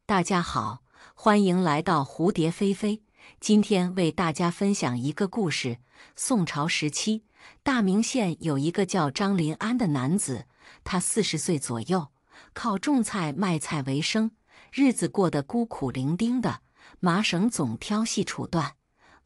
大家好，欢迎来到蝴蝶飞飞。今天为大家分享一个故事。宋朝时期，大名县有一个叫张林安的男子，他40岁左右，靠种菜卖菜为生，日子过得孤苦伶仃的，麻绳总挑细处断，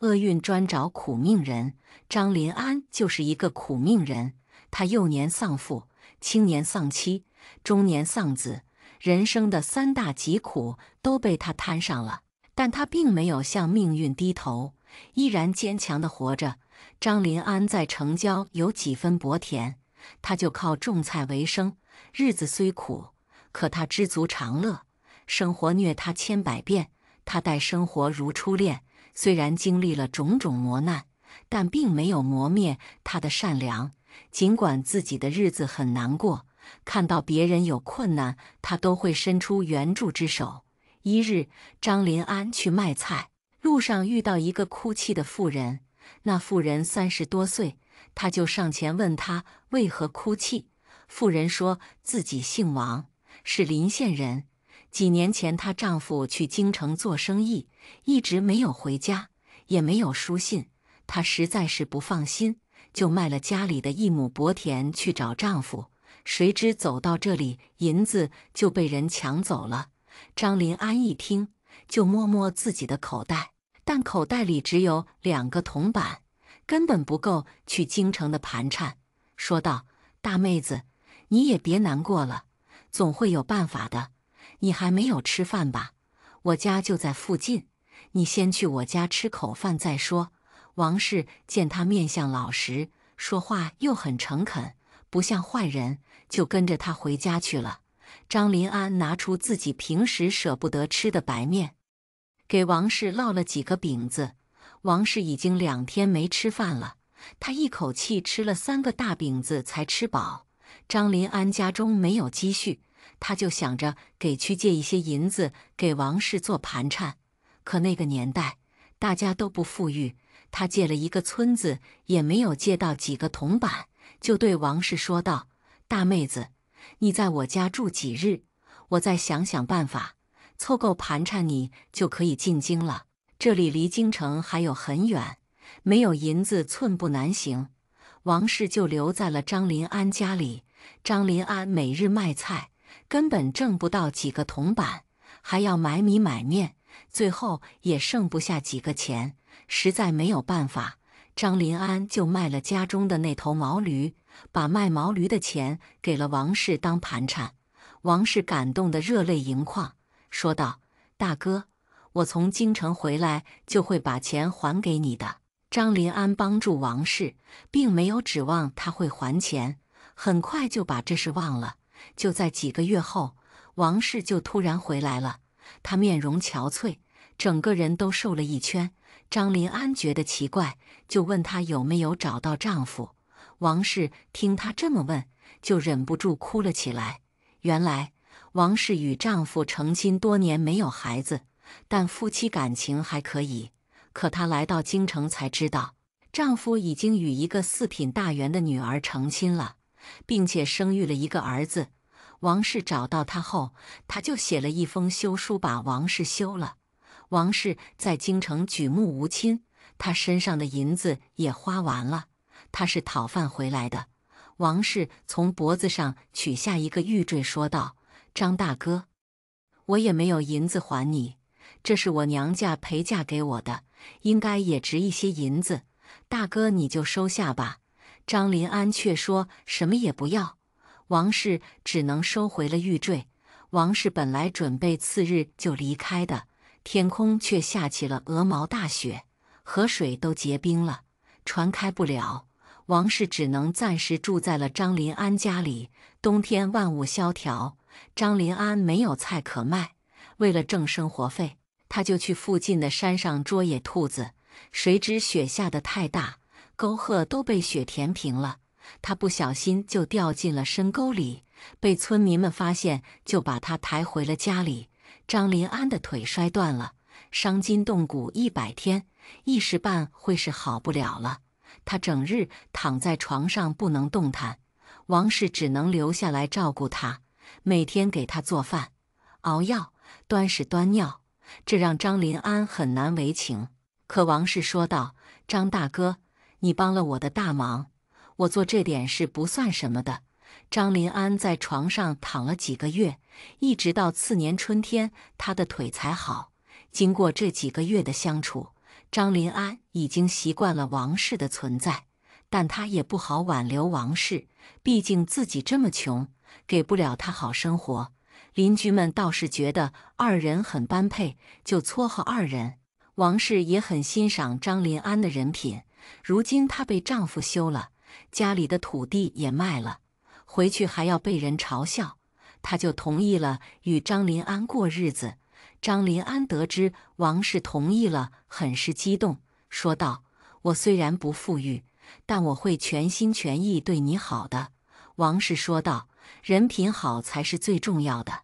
厄运专找苦命人。张林安就是一个苦命人，他幼年丧父，青年丧妻，中年丧子。人生的3大疾苦都被他摊上了，但他并没有向命运低头，依然坚强地活着。张林安在城郊有几分薄田，他就靠种菜为生，日子虽苦，可他知足常乐。生活虐他千百遍，他待生活如初恋。虽然经历了种种磨难，但并没有磨灭他的善良。尽管自己的日子很难过，看到别人有困难，他都会伸出援助之手。一日，张林安去卖菜，路上遇到一个哭泣的妇人。那妇人30多岁，他就上前问她为何哭泣。妇人说自己姓王，是临县人。几年前，她丈夫去京城做生意，一直没有回家，也没有书信。她实在是不放心，就卖了家里的1亩薄田去找丈夫。谁知走到这里，银子就被人抢走了。张林安一听，就摸摸自己的口袋，但口袋里只有2个铜板，根本不够去京城的盘缠。说道：“大妹子，你也别难过了，总会有办法的。你还没有吃饭吧？我家就在附近，你先去我家吃口饭再说。”王氏见他面相老实，说话又很诚恳，不像坏人，就跟着他回家去了。张林安拿出自己平时舍不得吃的白面，给王氏烙了几个饼子。王氏已经2天没吃饭了，他一口气吃了3个大饼子才吃饱。张林安家中没有积蓄，他就想着给去借一些银子给王氏做盘缠。可那个年代，大家都不富裕，他借了一个村子，也没有借到几个铜板，就对王氏说道：“大妹子，你在我家住几日，我再想想办法，凑够盘缠你就可以进京了。这里离京城还有很远，没有银子寸步难行。”王氏就留在了张林安家里。张林安每日卖菜，根本挣不到几个铜板，还要买米买面，最后也剩不下几个钱。实在没有办法，张林安就卖了家中的那头毛驴，把卖毛驴的钱给了王氏当盘缠。王氏感动得热泪盈眶，说道：“大哥，我从京城回来就会把钱还给你的。”张林安帮助王氏，并没有指望他会还钱，很快就把这事忘了。就在几个月后，王氏就突然回来了，她面容憔悴，整个人都瘦了一圈。张林安觉得奇怪，就问她有没有找到丈夫。王氏听她这么问，就忍不住哭了起来。原来王氏与丈夫成亲多年没有孩子，但夫妻感情还可以。可她来到京城才知道，丈夫已经与一个4品大员的女儿成亲了，并且生育了一个儿子。王氏找到他后，他就写了一封休书把王氏休了。王氏在京城举目无亲，他身上的银子也花完了。他是讨饭回来的。王氏从脖子上取下一个玉坠，说道：“张大哥，我也没有银子还你，这是我娘家陪嫁给我的，应该也值一些银子，大哥你就收下吧。”张林安却说什么也不要。王氏只能收回了玉坠。王氏本来准备次日就离开的，天空却下起了鹅毛大雪，河水都结冰了，船开不了。王氏只能暂时住在了张林安家里。冬天万物萧条，张林安没有菜可卖，为了挣生活费，他就去附近的山上捉野兔子。谁知雪下得太大，沟壑都被雪填平了，他不小心就掉进了深沟里，被村民们发现，就把他抬回了家里。张林安的腿摔断了，伤筋动骨100天，一时半会是好不了了。他整日躺在床上不能动弹，王氏只能留下来照顾他，每天给他做饭、熬药，端屎端尿，这让张临安很难为情。可王氏说道：“张大哥，你帮了我的大忙，我做这点事不算什么的。”张临安在床上躺了几个月，一直到次年春天，他的腿才好。经过这几个月的相处，张临安已经习惯了王氏的存在，但他也不好挽留王氏，毕竟自己这么穷，给不了他好生活。邻居们倒是觉得二人很般配，就撮合二人。王氏也很欣赏张临安的人品，如今她被丈夫休了，家里的土地也卖了，回去还要被人嘲笑，她就同意了与张临安过日子。张临安得知王氏同意了，很是激动，说道：“我虽然不富裕，但我会全心全意对你好的。”王氏说道：“人品好才是最重要的。”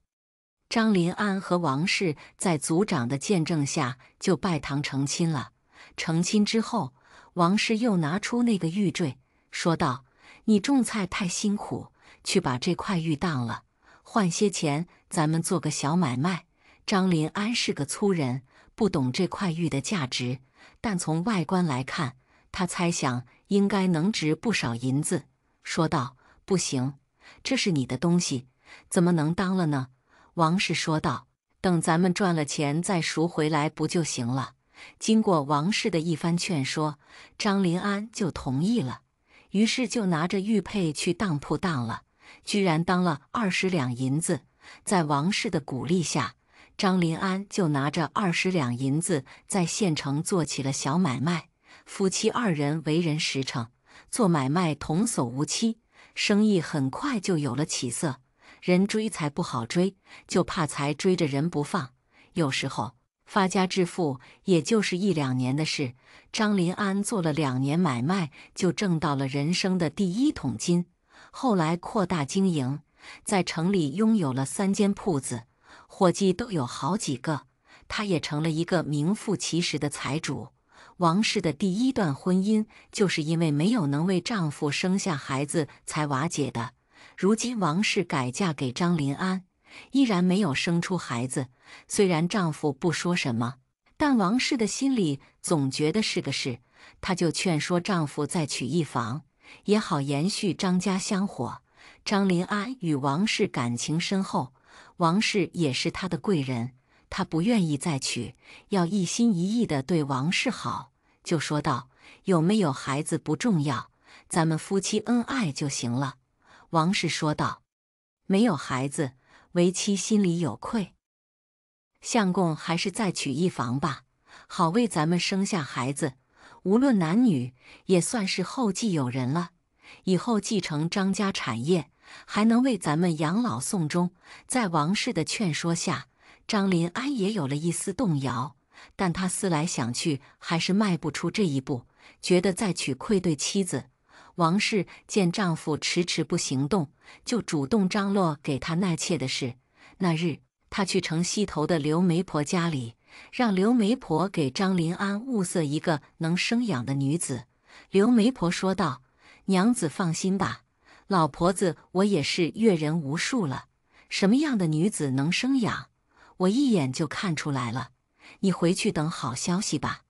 张临安和王氏在族长的见证下就拜堂成亲了。成亲之后，王氏又拿出那个玉坠，说道：“你种菜太辛苦，去把这块玉当了，换些钱，咱们做个小买卖。”张临安是个粗人，不懂这块玉的价值，但从外观来看，他猜想应该能值不少银子，说道：“不行，这是你的东西，怎么能当了呢？”王氏说道：“等咱们赚了钱再赎回来不就行了？”经过王氏的一番劝说，张临安就同意了，于是就拿着玉佩去当铺当了，居然当了20两银子。在王氏的鼓励下，张临安就拿着20两银子在县城做起了小买卖。夫妻二人为人实诚，做买卖童叟无欺，生意很快就有了起色。人追财不好追，就怕财追着人不放。有时候发家致富也就是1、2年的事。张临安做了2年买卖，就挣到了人生的第1桶金。后来扩大经营，在城里拥有了3间铺子，伙计都有好几个，他也成了一个名副其实的财主。王氏的第1段婚姻就是因为没有能为丈夫生下孩子才瓦解的。如今王氏改嫁给张临安，依然没有生出孩子。虽然丈夫不说什么，但王氏的心里总觉得是个事，她就劝说丈夫再娶一房，也好延续张家香火。张临安与王氏感情深厚，王氏也是他的贵人，他不愿意再娶，要一心一意地对王氏好，就说道：“有没有孩子不重要，咱们夫妻恩爱就行了。”王氏说道：“没有孩子，为妻心里有愧。相公还是再娶一房吧，好为咱们生下孩子，无论男女，也算是后继有人了。以后继承张家产业，还能为咱们养老送终。”在王氏的劝说下，张临安也有了一丝动摇，但他思来想去，还是迈不出这一步，觉得再娶愧对妻子。王氏见丈夫迟迟不行动，就主动张罗给他纳妾的事。那日，她去城西头的刘媒婆家里，让刘媒婆给张临安物色一个能生养的女子。刘媒婆说道：“娘子放心吧，老婆子我也是阅人无数了，什么样的女子能生养，我一眼就看出来了。你回去等好消息吧。”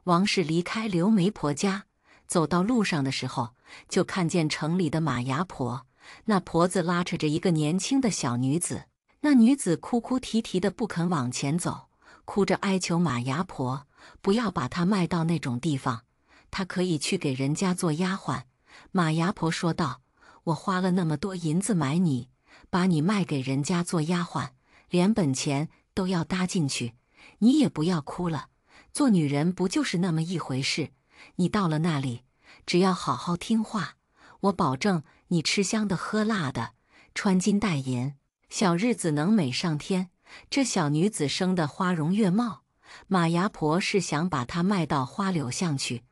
王氏离开刘媒婆家，走到路上的时候，就看见城里的马牙婆，那婆子拉扯着一个年轻的小女子，那女子哭哭啼啼的不肯往前走，哭着哀求马牙婆不要把她卖到那种地方，她可以去给人家做丫鬟。马牙婆说道：“我花了那么多银子买你，把你卖给人家做丫鬟，连本钱都要搭进去，你也不要哭了。做女人不就是那么一回事？你到了那里，只要好好听话，我保证你吃香的喝辣的，穿金戴银，小日子能美上天。”这小女子生得花容月貌，马牙婆是想把她卖到花柳巷去。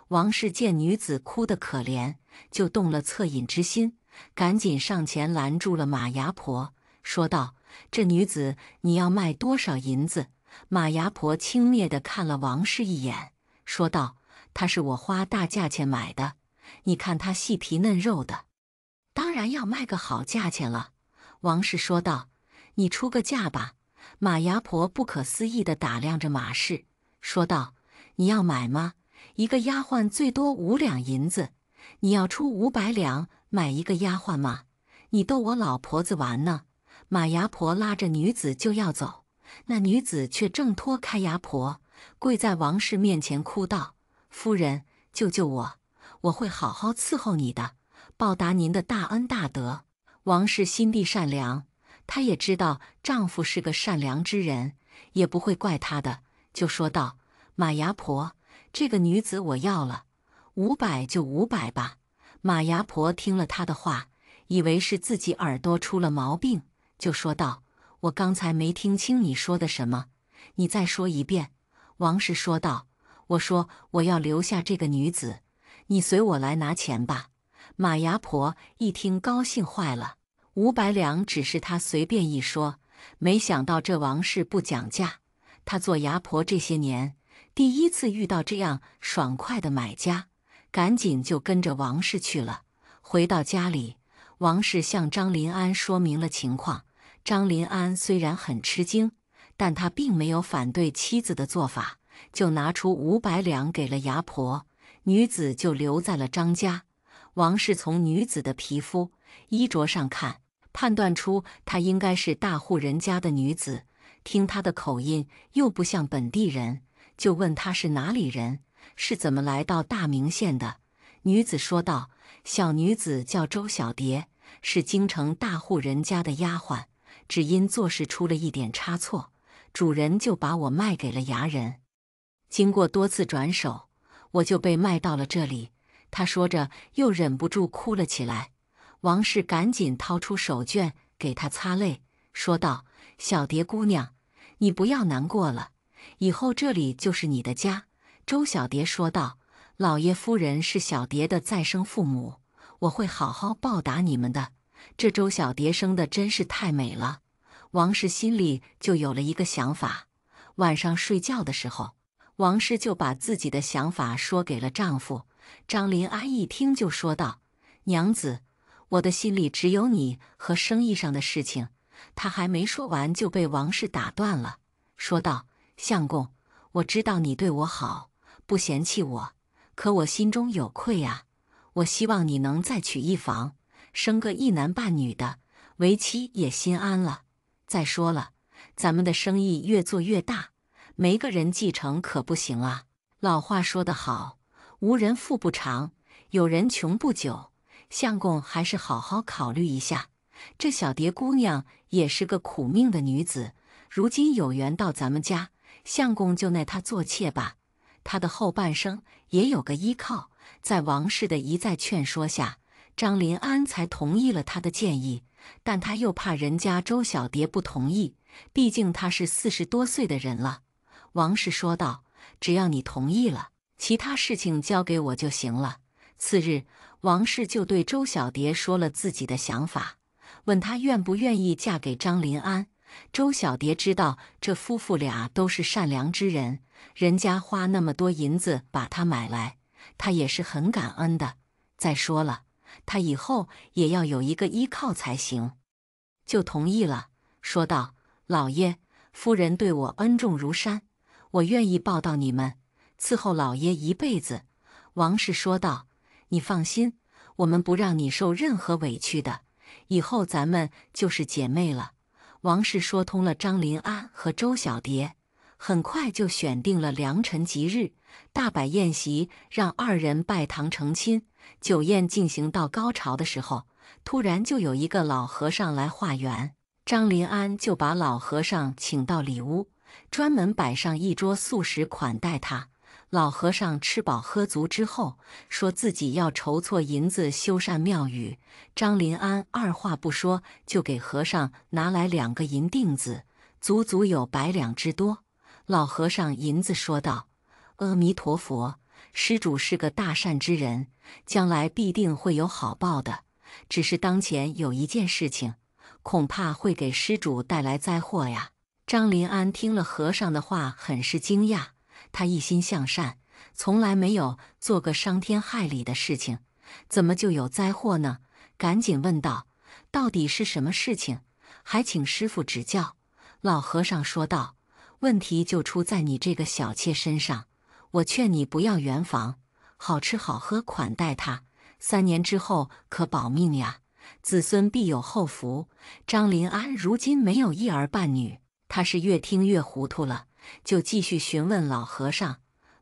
王氏见女子哭得可怜，就动了恻隐之心，赶紧上前拦住了马牙婆，说道：“这女子你要卖多少银子？”马牙婆轻蔑地看了王氏一眼，说道：“她是我花大价钱买的，你看她细皮嫩肉的，当然要卖个好价钱了。”王氏说道：“你出个价吧，马牙婆不可思议地打量着马氏，说道：“你要买吗？一个丫鬟最多5两银子，你要出500两买一个丫鬟吗？你逗我老婆子玩呢！”马牙婆拉着女子就要走，那女子却挣脱开牙婆，跪在王氏面前哭道：“夫人，救救我！我会好好伺候你的，报答您的大恩大德。”王氏心地善良，她也知道丈夫是个善良之人，也不会怪他的，就说道：“马牙婆，这个女子我要了，500就500吧。”马牙婆听了他的话，以为是自己耳朵出了毛病，就说道：“我刚才没听清你说的什么，你再说一遍。”王氏说道：“我说我要留下这个女子，你随我来拿钱吧。”马牙婆一听高兴坏了，500两只是她随便一说，没想到这王氏不讲价。她做牙婆这些年，第一次遇到这样爽快的买家，赶紧就跟着王氏去了。回到家里，王氏向张临安说明了情况。张临安虽然很吃惊，但他并没有反对妻子的做法，就拿出500两给了牙婆，女子就留在了张家。王氏从女子的皮肤、衣着上看，判断出她应该是大户人家的女子，听她的口音又不像本地人，就问她是哪里人，是怎么来到大名县的。女子说道：“小女子叫周小蝶，是京城大户人家的丫鬟，只因做事出了一点差错，主人就把我卖给了牙人。经过多次转手，我就被卖到了这里。”他说着，又忍不住哭了起来。王氏赶紧掏出手绢给他擦泪，说道：“小蝶姑娘，你不要难过了，以后这里就是你的家。”周小蝶说道：“老爷夫人是小蝶的再生父母，我会好好报答你们的。”这周小蝶生的真是太美了。王氏心里就有了一个想法。晚上睡觉的时候，王氏就把自己的想法说给了丈夫。张临安一听就说道：“娘子，我的心里只有你和生意上的事情。”他还没说完就被王氏打断了，说道：“相公，我知道你对我好，不嫌弃我，可我心中有愧呀。我希望你能再娶一房，生个一男半女的，为妻也心安了。再说了，咱们的生意越做越大，没个人继承可不行啊。老话说得好，无人富不长，有人穷不久。相公还是好好考虑一下。这小蝶姑娘也是个苦命的女子，如今有缘到咱们家，相公就纳她做妾吧。她的后半生也有个依靠。”在王氏的一再劝说下，张临安才同意了他的建议，但他又怕人家周小蝶不同意，毕竟她是40多岁的人了。王氏说道：“只要你同意了，其他事情交给我就行了。”次日，王氏就对周小蝶说了自己的想法，问她愿不愿意嫁给张临安。周小蝶知道这夫妇俩都是善良之人，人家花那么多银子把她买来，她也是很感恩的。再说了，她以后也要有一个依靠才行，就同意了，说道：“老爷夫人对我恩重如山，我愿意报答你们，伺候老爷一辈子。”王氏说道：“你放心，我们不让你受任何委屈的，以后咱们就是姐妹了。”王氏说通了张临安和周小蝶，很快就选定了良辰吉日，大摆宴席，让二人拜堂成亲。酒宴进行到高潮的时候，突然就有一个老和尚来化缘，张临安就把老和尚请到里屋，专门摆上一桌素食款待他。老和尚吃饱喝足之后，说自己要筹措银子修缮庙宇。张临安二话不说，就给和尚拿来2个银锭子，足足有100两之多。老和尚银子说道：“阿弥陀佛，施主是个大善之人，将来必定会有好报的。只是当前有一件事情，恐怕会给施主带来灾祸呀。”张临安听了和尚的话，很是惊讶。他一心向善，从来没有做过伤天害理的事情，怎么就有灾祸呢？赶紧问道：“到底是什么事情？还请师父指教。”老和尚说道：“问题就出在你这个小妾身上。我劝你不要圆房，好吃好喝款待她，3年之后可保命呀，子孙必有后福。”张临安如今没有一儿半女，他是越听越糊涂了，就继续询问老和尚：“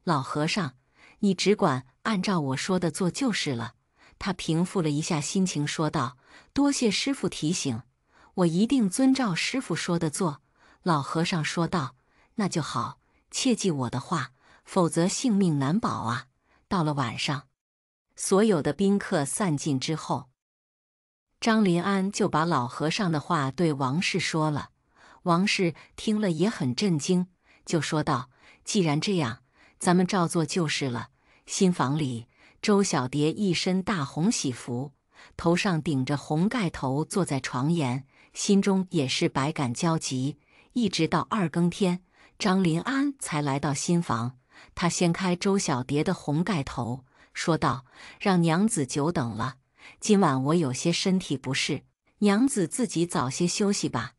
老和尚，你只管按照我说的做就是了。”他平复了一下心情，说道：“多谢师傅提醒，我一定遵照师傅说的做。”老和尚说道：“那就好，切记我的话，否则性命难保啊。”到了晚上，所有的宾客散尽之后，张临安就把老和尚的话对王氏说了。王氏听了也很震惊，就说道：“既然这样，咱们照做就是了。”新房里，周小蝶一身大红喜服，头上顶着红盖头，坐在床沿，心中也是百感交集。一直到2更天，张临安才来到新房。他掀开周小蝶的红盖头，说道：“让娘子久等了，今晚我有些身体不适，娘子自己早些休息吧，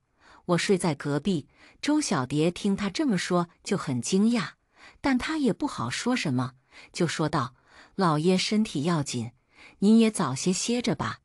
我睡在隔壁。”周小蝶听他这么说就很惊讶，但他也不好说什么，就说道：“老爷身体要紧，您也早些歇着吧。”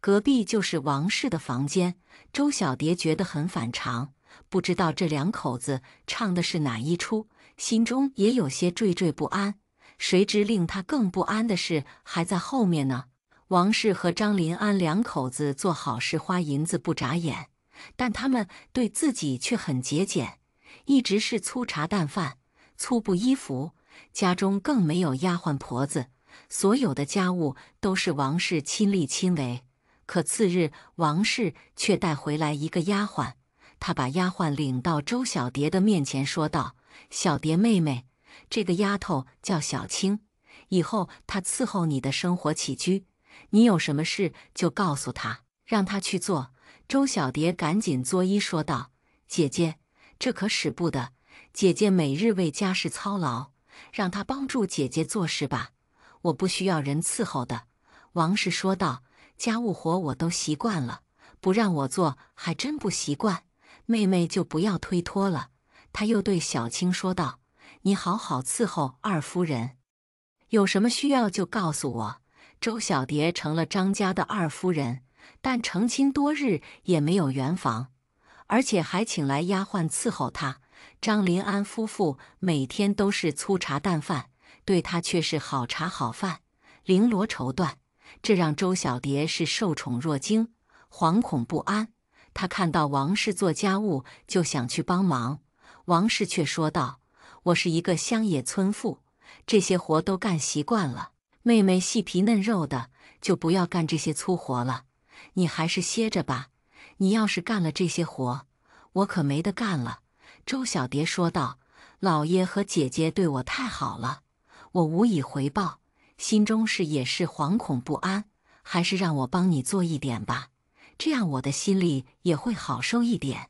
隔壁就是王氏的房间，周小蝶觉得很反常，不知道这2口子唱的是哪一出，心中也有些惴惴不安。谁知令他更不安的事还在后面呢。王氏和张临安2口子做好事花银子不眨眼，但他们对自己却很节俭，一直是粗茶淡饭，粗布衣服，家中更没有丫鬟婆子，所有的家务都是王氏亲力亲为。可次日，王氏却带回来一个丫鬟，他把丫鬟领到周小蝶的面前，说道：“小蝶妹妹，这个丫头叫小青，以后她伺候你的生活起居，你有什么事就告诉她，让她去做。”周小蝶赶紧作揖说道：“姐姐，这可使不得，姐姐每日为家事操劳，让她帮助姐姐做事吧，我不需要人伺候的。”王氏说道：“家务活我都习惯了，不让我做还真不习惯，妹妹就不要推脱了。”他又对小青说道：“你好好伺候二夫人，有什么需要就告诉我。”周小蝶成了张家的二夫人，但成亲多日也没有圆房，而且还请来丫鬟伺候她。张临安夫妇每天都是粗茶淡饭，对她却是好茶好饭，绫罗绸缎，这让周小蝶是受宠若惊，惶恐不安。她看到王氏做家务，就想去帮忙。王氏却说道：“我是一个乡野村妇，这些活都干习惯了，妹妹细皮嫩肉的，就不要干这些粗活了。你还是歇着吧，你要是干了这些活，我可没得干了。”周小蝶说道：“老爷和姐姐对我太好了，我无以回报，心中也是惶恐不安，还是让我帮你做一点吧，这样我的心里也会好受一点。”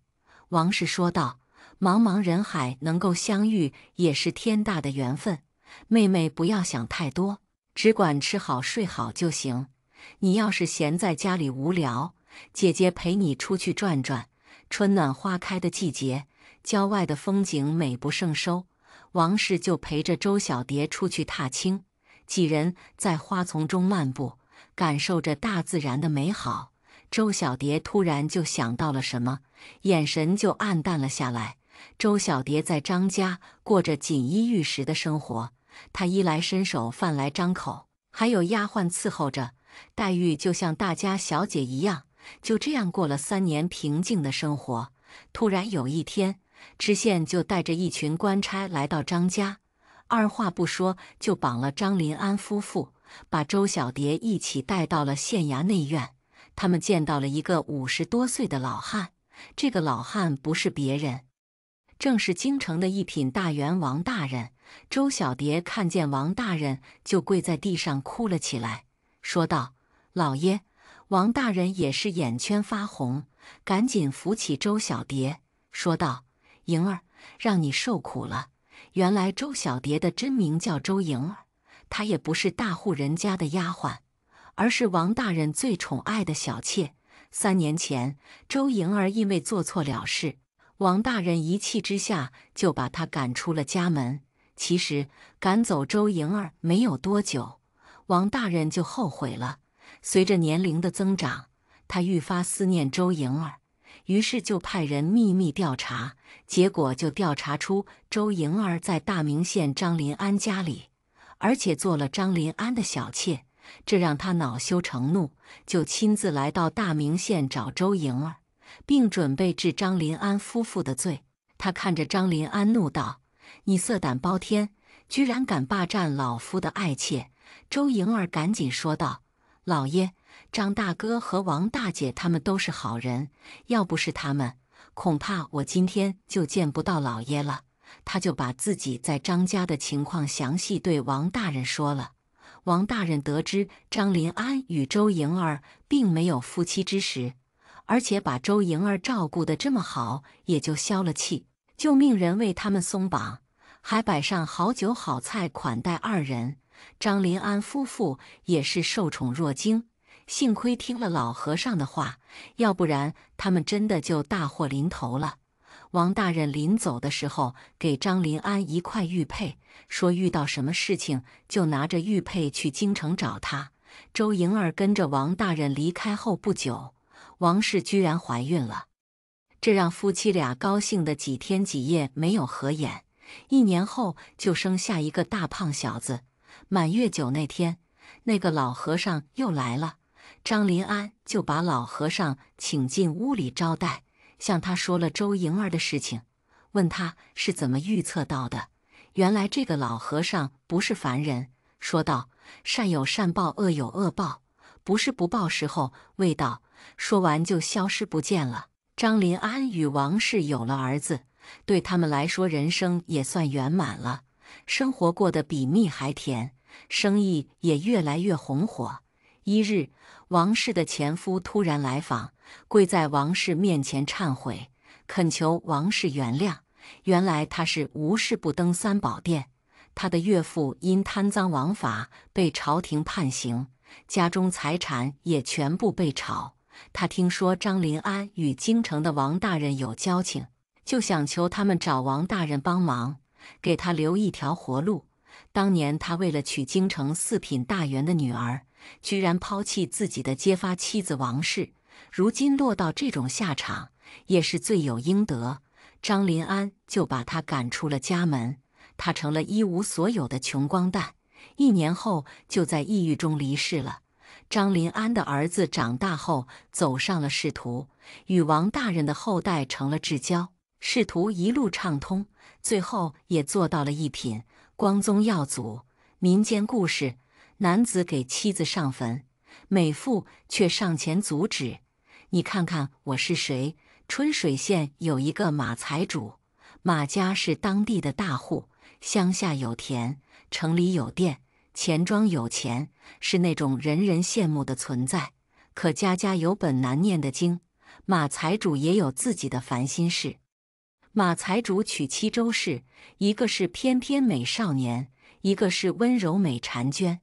王氏说道：“茫茫人海能够相遇，也是天大的缘分。妹妹不要想太多，只管吃好睡好就行。你要是闲在家里无聊，姐姐陪你出去转转。春暖花开的季节，郊外的风景美不胜收。”王氏就陪着周小蝶出去踏青，几人在花丛中漫步，感受着大自然的美好。周小蝶突然就想到了什么，眼神就暗淡了下来。周小蝶在张家过着锦衣玉食的生活，她衣来伸手，饭来张口，还有丫鬟伺候着，待遇就像大家小姐一样。就这样过了3年平静的生活。突然有一天，知县就带着一群官差来到张家，二话不说就绑了张临安夫妇，把周小蝶一起带到了县衙内院。他们见到了一个50多岁的老汉，这个老汉不是别人，正是京城的一品大员王大人。周小蝶看见王大人，就跪在地上哭了起来，说道：“老爷！”王大人也是眼圈发红，赶紧扶起周小蝶，说道：“莹儿，让你受苦了。原来周小蝶的真名叫周莹儿，她也不是大户人家的丫鬟，而是王大人最宠爱的小妾。3年前，周莹儿因为做错了事，王大人一气之下就把他赶出了家门。其实赶走周莹儿没有多久，王大人就后悔了。随着年龄的增长，他愈发思念周莹儿，于是就派人秘密调查，结果就调查出周莹儿在大名县张林安家里，而且做了张林安的小妾。这让他恼羞成怒，就亲自来到大名县找周莹儿，并准备治张林安夫妇的罪。他看着张林安怒道：“你色胆包天，居然敢霸占老夫的爱妾！”周莹儿赶紧说道：“老爷，张大哥和王大姐他们都是好人，要不是他们，恐怕我今天就见不到老爷了。”他就把自己在张家的情况详细对王大人说了。王大人得知张林安与周莹儿并没有夫妻之实，而且把周莹儿照顾得这么好，也就消了气，就命人为他们松绑，还摆上好酒好菜款待二人。张林安夫妇也是受宠若惊，幸亏听了老和尚的话，要不然他们真的就大祸临头了。王大人临走的时候，给张林安一块玉佩，说遇到什么事情就拿着玉佩去京城找他。周莹儿跟着王大人离开后不久，王氏居然怀孕了，这让夫妻俩高兴的几天几夜没有合眼。1年后就生下一个大胖小子。满月酒那天，那个老和尚又来了，张林安就把老和尚请进屋里招待，向他说了周莹儿的事情，问他是怎么预测到的。原来这个老和尚不是凡人，说道：“善有善报，恶有恶报，不是不报时候未到。”说完就消失不见了。张林安与王氏有了儿子，对他们来说人生也算圆满了，生活过得比蜜还甜，生意也越来越红火。一日，王氏的前夫突然来访，跪在王氏面前忏悔，恳求王氏原谅。原来他是无事不登三宝殿，他的岳父因贪赃枉法被朝廷判刑，家中财产也全部被炒。他听说张林安与京城的王大人有交情，就想求他们找王大人帮忙，给他留一条活路。当年他为了娶京城4品大员的女儿，居然抛弃自己的结发妻子王氏，如今落到这种下场，也是罪有应得。张林安就把他赶出了家门，他成了一无所有的穷光蛋。1年后就在抑郁中离世了。张林安的儿子长大后走上了仕途，与王大人的后代成了至交，仕途一路畅通，最后也做到了1品，光宗耀祖。民间故事：男子给妻子上坟，美妇却上前阻止。你看看我是谁？春水县有一个马财主，马家是当地的大户，乡下有田，城里有店，钱庄有钱，是那种人人羡慕的存在。可家家有本难念的经，马财主也有自己的烦心事。马财主娶妻周氏，一个是翩翩美少年，一个是温柔美婵娟，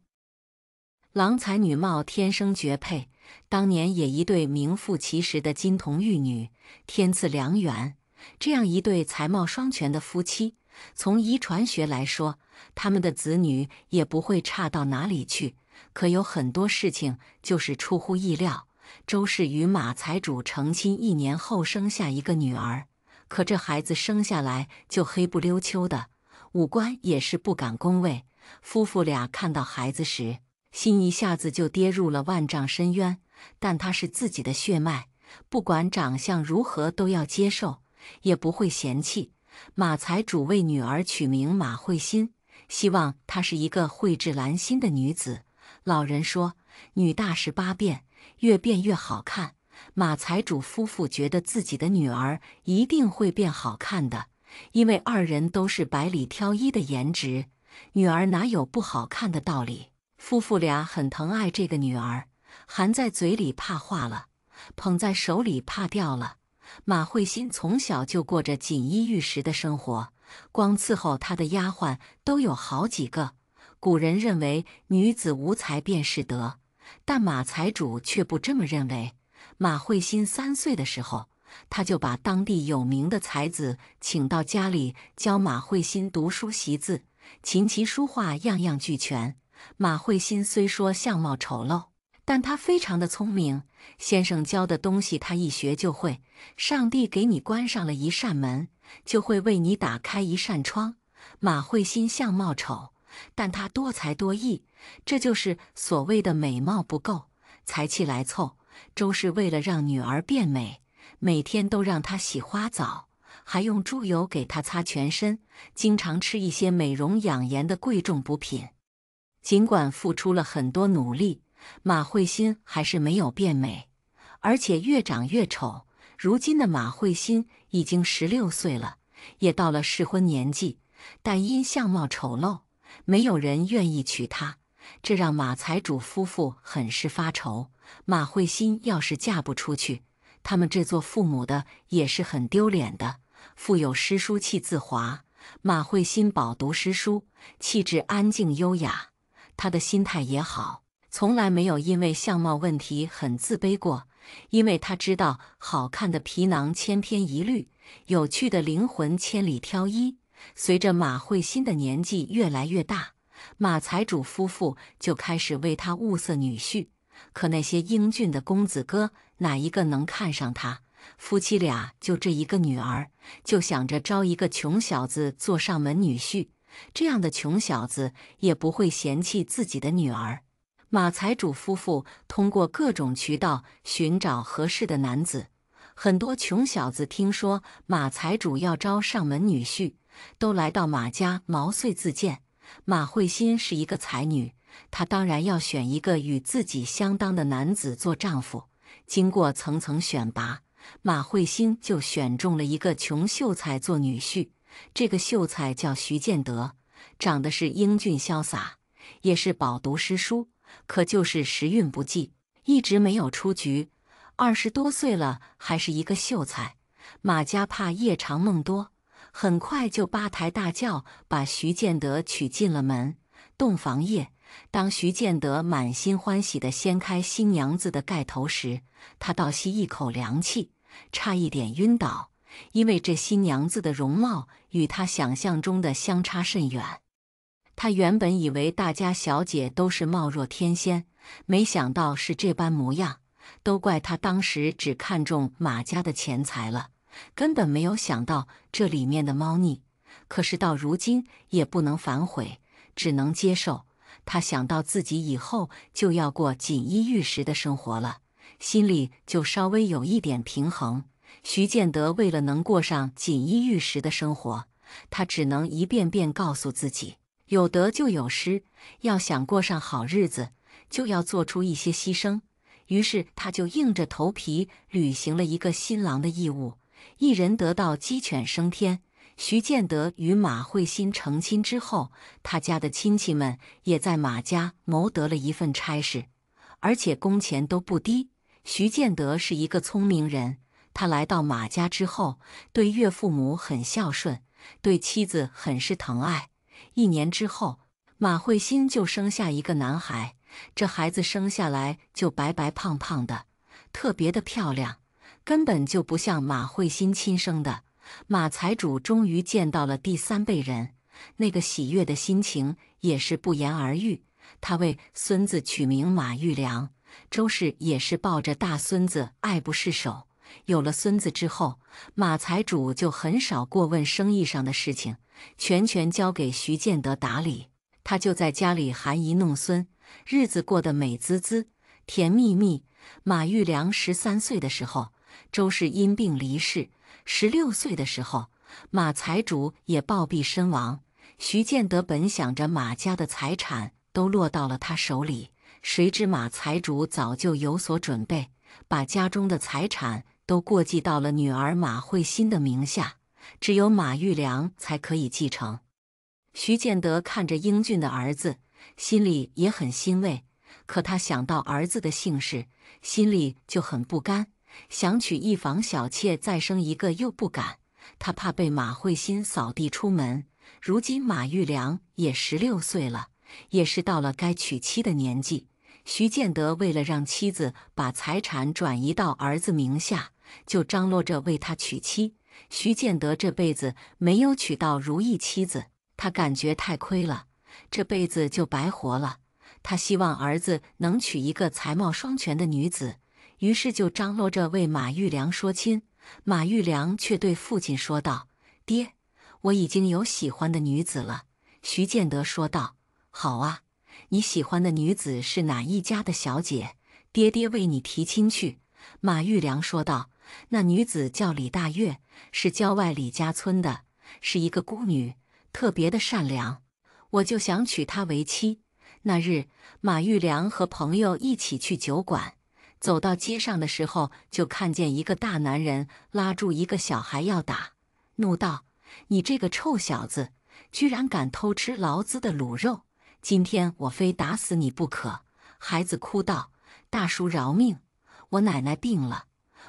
郎才女貌，天生绝配。当年也一对名副其实的金童玉女，天赐良缘。这样一对才貌双全的夫妻，从遗传学来说，他们的子女也不会差到哪里去。可有很多事情就是出乎意料。周氏与马财主成亲1年后生下一个女儿，可这孩子生下来就黑不溜秋的，五官也是不敢恭维。夫妇俩看到孩子时，心一下子就跌入了万丈深渊，但他是自己的血脉，不管长相如何都要接受，也不会嫌弃。马财主为女儿取名马慧心，希望她是一个蕙质兰心的女子。老人说，女大18变，越变越好看。马财主夫妇觉得自己的女儿一定会变好看的，因为2人都是百里挑一的颜值，女儿哪有不好看的道理。夫妇俩很疼爱这个女儿，含在嘴里怕化了，捧在手里怕掉了。马慧心从小就过着锦衣玉食的生活，光伺候她的丫鬟都有好几个。古人认为女子无才便是德，但马财主却不这么认为。马慧心3岁的时候，他就把当地有名的才子请到家里教马慧心读书习字，琴棋书画样样俱全。马慧心虽说相貌丑陋，但他非常的聪明，先生教的东西他一学就会。上帝给你关上了一扇门，就会为你打开一扇窗。马慧心相貌丑，但他多才多艺，这就是所谓的美貌不够，才气来凑。周氏为了让女儿变美，每天都让她洗花澡，还用猪油给她擦全身，经常吃一些美容养颜的贵重补品。尽管付出了很多努力，马慧心还是没有变美，而且越长越丑。如今的马慧心已经16岁了，也到了适婚年纪，但因相貌丑陋，没有人愿意娶她，这让马财主夫妇很是发愁。马慧心要是嫁不出去，他们这做父母的也是很丢脸的。腹有诗书气自华，马慧心饱读诗书，气质安静优雅，她的心态也好，从来没有因为相貌问题很自卑过。因为他知道好看的皮囊千篇一律，有趣的灵魂千里挑一。随着马慧心的年纪越来越大，马财主夫妇就开始为他物色女婿。可那些英俊的公子哥哪一个能看上他？夫妻俩就这一个女儿，就想着招一个穷小子做上门女婿，这样的穷小子也不会嫌弃自己的女儿。马财主夫妇通过各种渠道寻找合适的男子，很多穷小子听说马财主要招上门女婿，都来到马家毛遂自荐。马慧心是一个才女，她当然要选一个与自己相当的男子做丈夫。经过层层选拔，马慧心就选中了一个穷秀才做女婿。这个秀才叫徐建德，长得是英俊潇洒，也是饱读诗书，可就是时运不济，一直没有出局。20多岁了还是一个秀才，马家怕夜长梦多，很快就八抬大轿把徐建德娶进了门。洞房夜，当徐建德满心欢喜地掀开新娘子的盖头时，他倒吸一口凉气，差一点晕倒，因为这新娘子的容貌与他想象中的相差甚远。他原本以为大家小姐都是貌若天仙，没想到是这般模样，都怪他当时只看中马家的钱财了，根本没有想到这里面的猫腻。可是到如今也不能反悔，只能接受。他想到自己以后就要过锦衣玉食的生活了，心里就稍微有一点平衡。徐建德为了能过上锦衣玉食的生活，他只能一遍遍告诉自己，有得就有失，要想过上好日子，就要做出一些牺牲。于是他就硬着头皮履行了一个新郎的义务。一人得道鸡犬升天，徐建德与马慧心成亲之后，他家的亲戚们也在马家谋得了一份差事，而且工钱都不低。徐建德是一个聪明人，他来到马家之后，对岳父母很孝顺，对妻子很是疼爱。1年之后，马慧心就生下一个男孩，这孩子生下来就白白胖胖的，特别的漂亮，根本就不像马慧心亲生的。马财主终于见到了第3辈人，那个喜悦的心情也是不言而喻。他为孙子取名马玉良，周氏也是抱着大孙子爱不释手。有了孙子之后，马财主就很少过问生意上的事情，全权交给徐建德打理。他就在家里含饴弄孙，日子过得美滋滋、甜蜜蜜。马玉良13岁的时候，周氏因病离世；16岁的时候，马财主也暴毙身亡。徐建德本想着马家的财产都落到了他手里，谁知马财主早就有所准备，把家中的财产都过继到了女儿马慧心的名下，只有马玉良才可以继承。徐建德看着英俊的儿子，心里也很欣慰，可他想到儿子的姓氏，心里就很不甘，想娶一房小妾再生一个又不敢，他怕被马慧心扫地出门。如今马玉良也16岁了，也是到了该娶妻的年纪。徐建德为了让妻子把财产转移到儿子名下，就张罗着为他娶妻。徐建德这辈子没有娶到如意妻子，他感觉太亏了，这辈子就白活了。他希望儿子能娶一个才貌双全的女子，于是就张罗着为马玉良说亲。马玉良却对父亲说道：“爹，我已经有喜欢的女子了。”徐建德说道：“好啊，你喜欢的女子是哪一家的小姐？爹爹为你提亲去。”马玉良说道：“那女子叫李大月，是郊外李家村的，是一个孤女，特别的善良，我就想娶她为妻。”那日，马玉良和朋友一起去酒馆，走到街上的时候，就看见一个大男人拉住一个小孩要打，怒道：“你这个臭小子，居然敢偷吃老子的卤肉！今天我非打死你不可！”孩子哭道：“大叔饶命，我奶奶病了，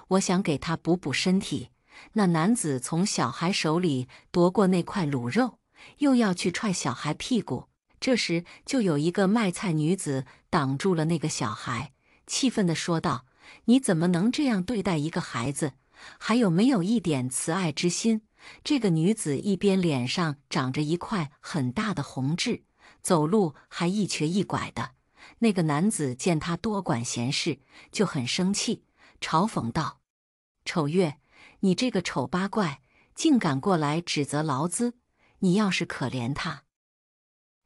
我想给她补补身体。”那男子从小孩手里夺过那块卤肉，又要去踹小孩屁股。这时就有一个卖菜女子挡住了那个小孩，气愤地说道：“你怎么能这样对待一个孩子？还有没有一点慈爱之心？”这个女子一边脸上长着一块很大的红痣，走路还一瘸一拐的。那个男子见她多管闲事，就很生气，嘲讽道：“丑月，你这个丑八怪，竟敢过来指责劳资！你要是可怜他，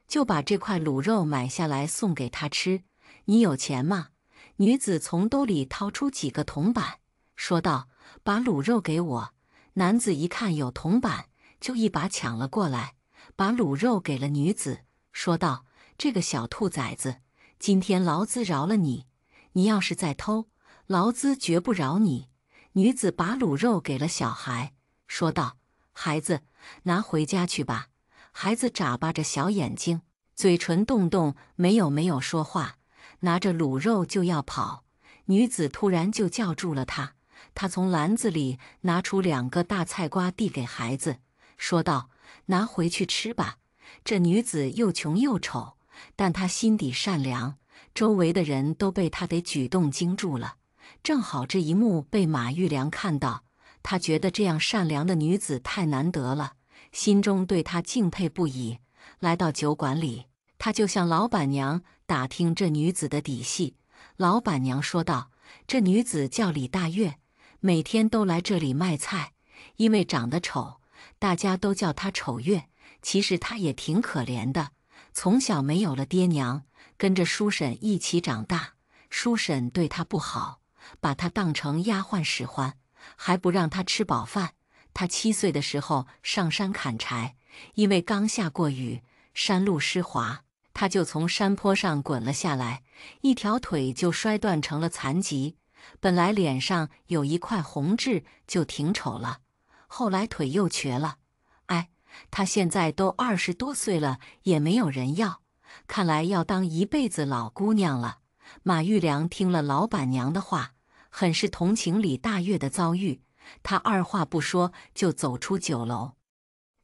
就把这块卤肉买下来送给他吃。你有钱吗？”女子从兜里掏出几个铜板，说道：“把卤肉给我。”男子一看有铜板，就一把抢了过来，把卤肉给了女子，说道：“这个小兔崽子，今天劳资饶了你，你要是再偷，劳资绝不饶你。”女子把卤肉给了小孩，说道：“孩子，拿回家去吧。”孩子眨巴着小眼睛，嘴唇动动，没有说话，拿着卤肉就要跑。女子突然就叫住了他，他从篮子里拿出2个大菜瓜递给孩子，说道：“拿回去吃吧。”这女子又穷又丑，但她心底善良，周围的人都被她的举动惊住了。正好这一幕被马玉良看到，他觉得这样善良的女子太难得了，心中对她敬佩不已。来到酒馆里，他就向老板娘打听这女子的底细。老板娘说道：“这女子叫李大月，每天都来这里卖菜，因为长得丑，大家都叫她丑月。其实她也挺可怜的，从小没有了爹娘，跟着叔婶一起长大。叔婶对她不好，把她当成丫鬟使唤，还不让她吃饱饭。她7岁的时候上山砍柴，因为刚下过雨，山路湿滑，她就从山坡上滚了下来，一条腿就摔断成了残疾。本来脸上有一块红痣就挺丑了，后来腿又瘸了。哎，她现在都20多岁了，也没有人要，看来要当一辈子老姑娘了。”马玉良听了老板娘的话，很是同情李大月的遭遇，他二话不说就走出酒楼，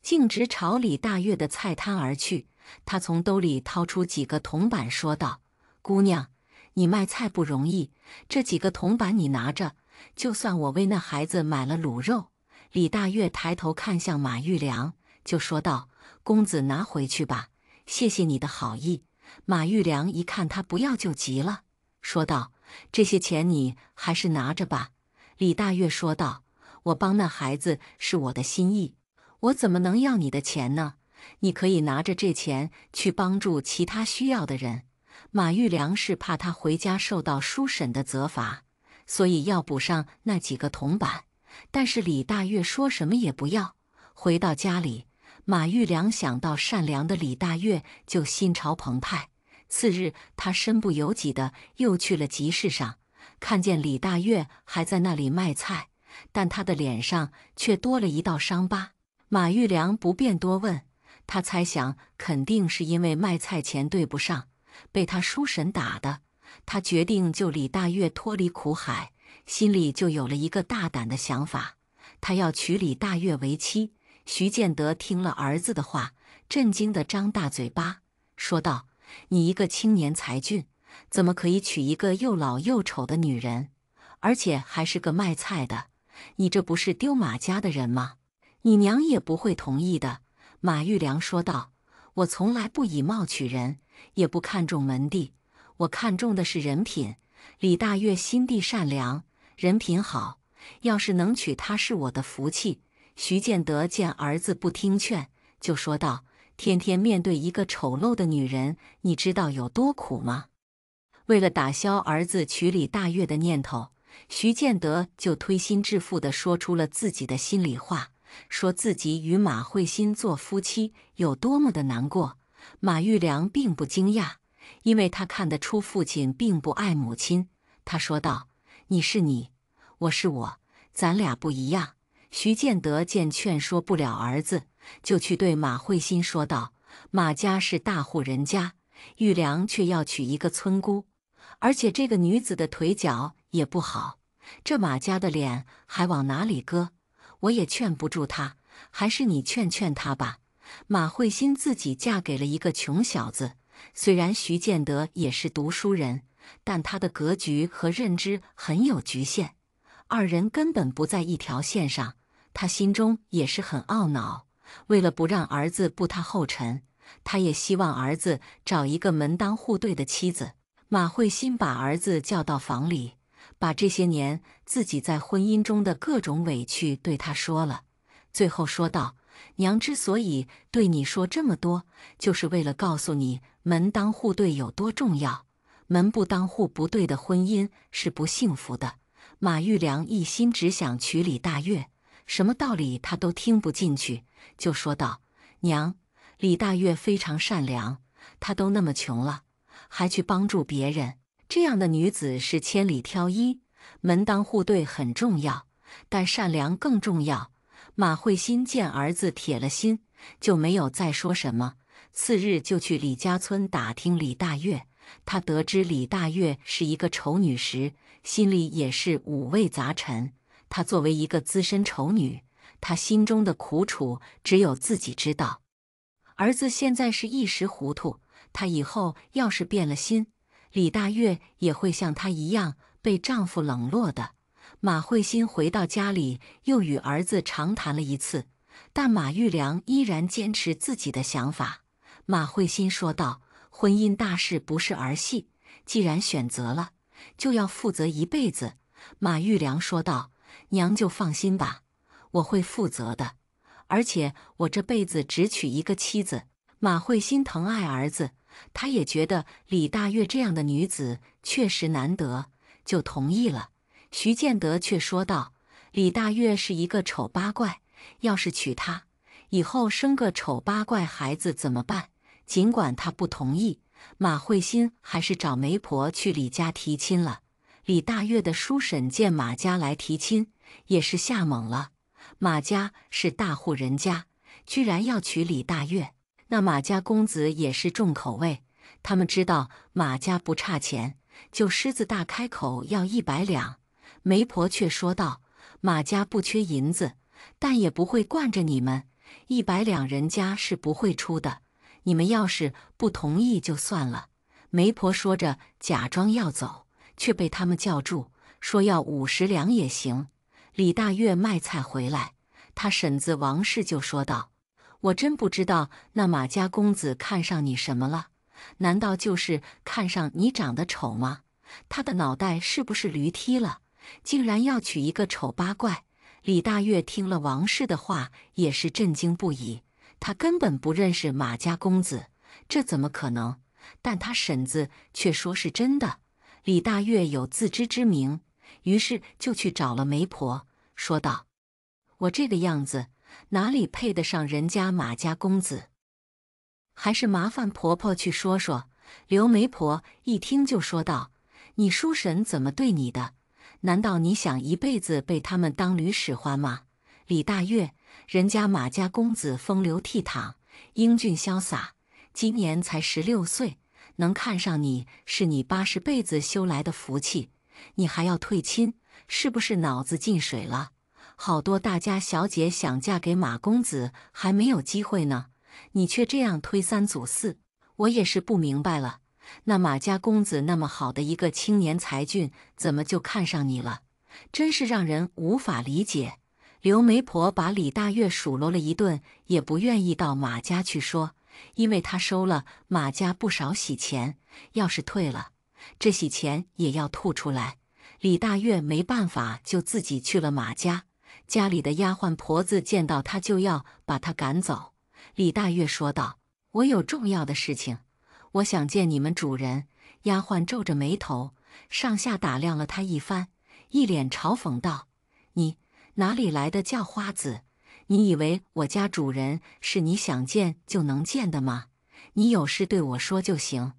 径直朝李大月的菜摊而去。他从兜里掏出几个铜板，说道：“姑娘，你卖菜不容易，这几个铜板你拿着，就算我为那孩子买了卤肉。”李大月抬头看向马玉良，就说道：“公子拿回去吧，谢谢你的好意。”马玉良一看他不要，就急了，说道：“这些钱你还是拿着吧。”李大月说道：“我帮那孩子是我的心意，我怎么能要你的钱呢？你可以拿着这钱去帮助其他需要的人。”马玉良是怕他回家受到叔婶的责罚，所以要补上那几个铜板，但是李大月说什么也不要。回到家里，马玉良想到善良的李大月，就心潮澎湃。次日，他身不由己的又去了集市上，看见李大月还在那里卖菜，但他的脸上却多了一道伤疤。马玉良不便多问，他猜想肯定是因为卖菜钱对不上，被他叔婶打的。他决定救李大月脱离苦海，心里就有了一个大胆的想法，他要娶李大月为妻。徐建德听了儿子的话，震惊地张大嘴巴，说道：“你一个青年才俊，怎么可以娶一个又老又丑的女人，而且还是个卖菜的？你这不是丢马家的人吗？你娘也不会同意的。”马玉良说道：“我从来不以貌取人，也不看重门第，我看重的是人品。李大月心地善良，人品好，要是能娶她是我的福气。”徐建德见儿子不听劝，就说道：“天天面对一个丑陋的女人，你知道有多苦吗？”为了打消儿子娶李大月的念头，徐建德就推心置腹地说出了自己的心里话，说自己与马慧欣做夫妻有多么的难过。马玉良并不惊讶，因为他看得出父亲并不爱母亲。他说道：“你是你，我是我，咱俩不一样。”徐建德见劝说不了儿子，就去对马慧欣说道：“马家是大户人家，玉良却要娶一个村姑，而且这个女子的腿脚也不好，这马家的脸还往哪里搁？我也劝不住她，还是你劝劝她吧。”马慧欣自己嫁给了一个穷小子，虽然徐建德也是读书人，但他的格局和认知很有局限，二人根本不在一条线上。他心中也是很懊恼，为了不让儿子步他后尘，他也希望儿子找一个门当户对的妻子。马慧欣把儿子叫到房里，把这些年自己在婚姻中的各种委屈对他说了，最后说道：“娘之所以对你说这么多，就是为了告诉你门当户对有多重要。门不当户不对的婚姻是不幸福的。”马玉良一心只想娶李大月，什么道理他都听不进去，就说道：“娘，李大月非常善良，她都那么穷了，还去帮助别人，这样的女子是千里挑一。门当户对很重要，但善良更重要。”马慧欣见儿子铁了心，就没有再说什么。次日就去李家村打听李大月。他得知李大月是一个丑女时，心里也是五味杂陈。她作为一个资深丑女，她心中的苦楚只有自己知道。儿子现在是一时糊涂，他以后要是变了心，李大月也会像她一样被丈夫冷落的。马慧欣回到家里，又与儿子长谈了一次，但马玉良依然坚持自己的想法。马慧欣说道：“婚姻大事不是儿戏，既然选择了，就要负责一辈子。”马玉良说道：“娘就放心吧，我会负责的，而且我这辈子只娶一个妻子。”马慧欣疼爱儿子，她也觉得李大月这样的女子确实难得，就同意了。徐建德却说道：“李大月是一个丑八怪，要是娶她，以后生个丑八怪孩子怎么办？”尽管他不同意，马慧欣还是找媒婆去李家提亲了。李大月的叔婶见马家来提亲，也是吓懵了。马家是大户人家，居然要娶李大月，那马家公子也是重口味。他们知道马家不差钱，就狮子大开口要100两。媒婆却说道：“马家不缺银子，但也不会惯着你们，100两人家是不会出的。你们要是不同意就算了。”媒婆说着假装要走，却被他们叫住，说要50两也行。李大月卖菜回来，他婶子王氏就说道：“我真不知道那马家公子看上你什么了，难道就是看上你长得丑吗？他的脑袋是不是驴踢了？竟然要娶一个丑八怪！”李大月听了王氏的话，也是震惊不已。他根本不认识马家公子，这怎么可能？但他婶子却说是真的。李大月有自知之明，于是就去找了媒婆，说道：“我这个样子，哪里配得上人家马家公子？还是麻烦婆婆去说说。”刘媒婆一听就说道：“你叔婶怎么对你的？难道你想一辈子被他们当驴使唤吗？李大月，人家马家公子风流倜傥，英俊潇洒，今年才16岁，能看上你是你80辈子修来的福气，你还要退亲，是不是脑子进水了？好多大家小姐想嫁给马公子，还没有机会呢，你却这样推三阻四，我也是不明白了。那马家公子那么好的一个青年才俊，怎么就看上你了？真是让人无法理解。刘媒婆把李大月数落了一顿，也不愿意到马家去说，因为她收了马家不少喜钱，要是退了，这喜钱也要吐出来。李大月没办法，就自己去了马家。家里的丫鬟婆子见到他就要把他赶走。李大月说道：“我有重要的事情，我想见你们主人。”丫鬟皱着眉头，上下打量了他一番，一脸嘲讽道：“你哪里来的叫花子？你以为我家主人是你想见就能见的吗？你有事对我说就行，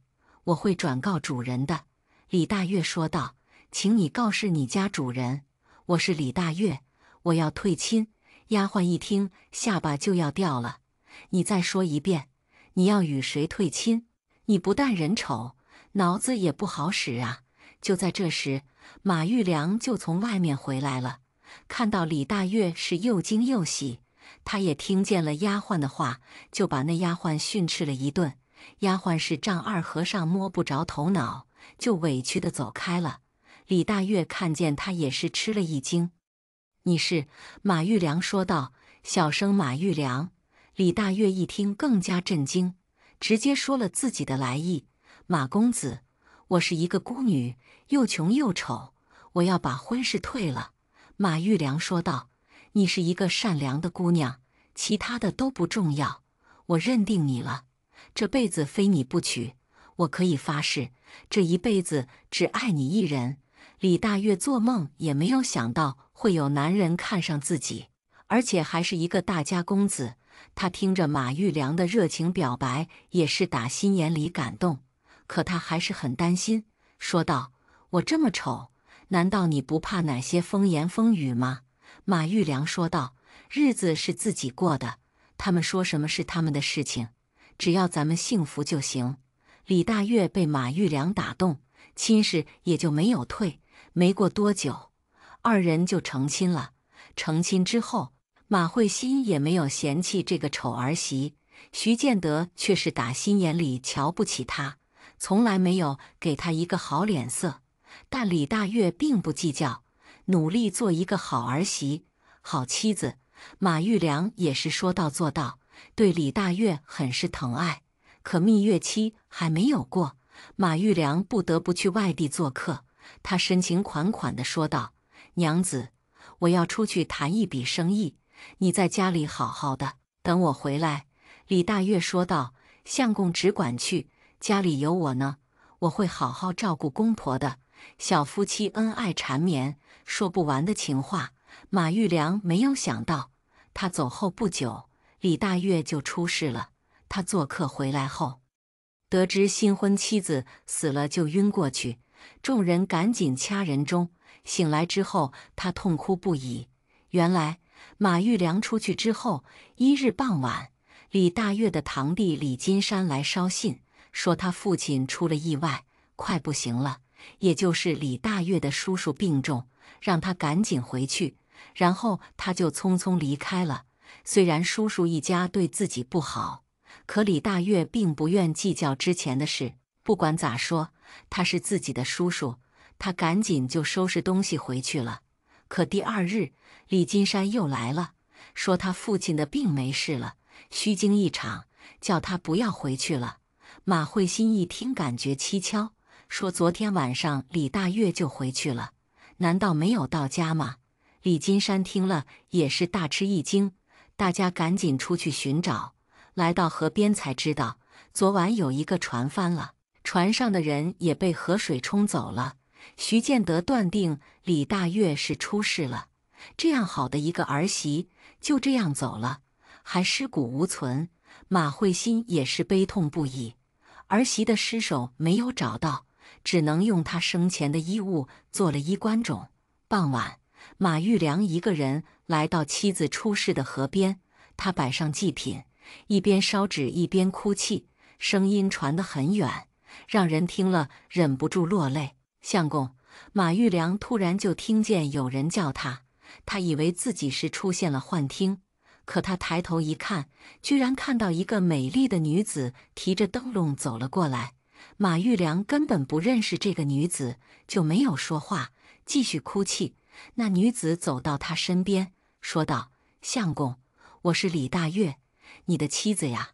我会转告主人的。”李大月说道：“请你告示你家主人，我是李大月，我要退亲。”丫鬟一听，下巴就要掉了。“你再说一遍，你要与谁退亲？你不但人丑，脑子也不好使啊！”就在这时，马玉良就从外面回来了，看到李大月是又惊又喜。他也听见了丫鬟的话，就把那丫鬟训斥了一顿。丫鬟是丈二和尚摸不着头脑，就委屈地走开了。李大月看见他也是吃了一惊。“你是？”马玉良说道，“小生马玉良。”李大月一听更加震惊，直接说了自己的来意：“马公子，我是一个孤女，又穷又丑，我要把婚事退了。”马玉良说道：“你是一个善良的姑娘，其他的都不重要，我认定你了，这辈子非你不娶。我可以发誓，这一辈子只爱你一人。”李大月做梦也没有想到会有男人看上自己，而且还是一个大家公子。他听着马玉良的热情表白，也是打心眼里感动，可他还是很担心，说道：“我这么丑，难道你不怕哪些风言风语吗？”马玉良说道：“日子是自己过的，他们说什么是他们的事情，只要咱们幸福就行。”李大月被马玉良打动，亲事也就没有退。没过多久，二人就成亲了。成亲之后，马慧欣也没有嫌弃这个丑儿媳，徐建德却是打心眼里瞧不起她，从来没有给她一个好脸色。但李大月并不计较，努力做一个好儿媳、好妻子。马玉良也是说到做到，对李大月很是疼爱。可蜜月期还没有过，马玉良不得不去外地做客。他深情款款地说道：“娘子，我要出去谈一笔生意，你在家里好好的，等我回来。”李大月说道：“相公只管去，家里有我呢，我会好好照顾公婆的。”小夫妻恩爱缠绵，说不完的情话。马玉良没有想到，他走后不久，李大月就出事了。他做客回来后，得知新婚妻子死了，就晕过去。众人赶紧掐人中，醒来之后，他痛哭不已。原来马玉良出去之后，1日傍晚，李大月的堂弟李金山来捎信，说他父亲出了意外，快不行了，也就是李大月的叔叔病重，让他赶紧回去。然后他就匆匆离开了。虽然叔叔一家对自己不好，可李大月并不愿计较之前的事。不管咋说，他是自己的叔叔，他赶紧就收拾东西回去了。可第2日，李金山又来了，说他父亲的病没事了，虚惊一场，叫他不要回去了。马慧欣一听，感觉蹊跷，说昨天晚上李大月就回去了，难道没有到家吗？李金山听了也是大吃一惊，大家赶紧出去寻找，来到河边才知道，昨晚有一个船翻了，船上的人也被河水冲走了。徐建德断定李大月是出事了，这样好的一个儿媳就这样走了，还尸骨无存。马慧欣也是悲痛不已，儿媳的尸首没有找到，只能用她生前的衣物做了衣冠冢。傍晚，马玉良一个人来到妻子出事的河边，他摆上祭品，一边烧纸一边哭泣，声音传得很远，让人听了忍不住落泪。相公，马玉良突然就听见有人叫他，他以为自己是出现了幻听，可他抬头一看，居然看到一个美丽的女子提着灯笼走了过来。马玉良根本不认识这个女子，就没有说话，继续哭泣。那女子走到他身边，说道：“相公，我是李大月，你的妻子呀。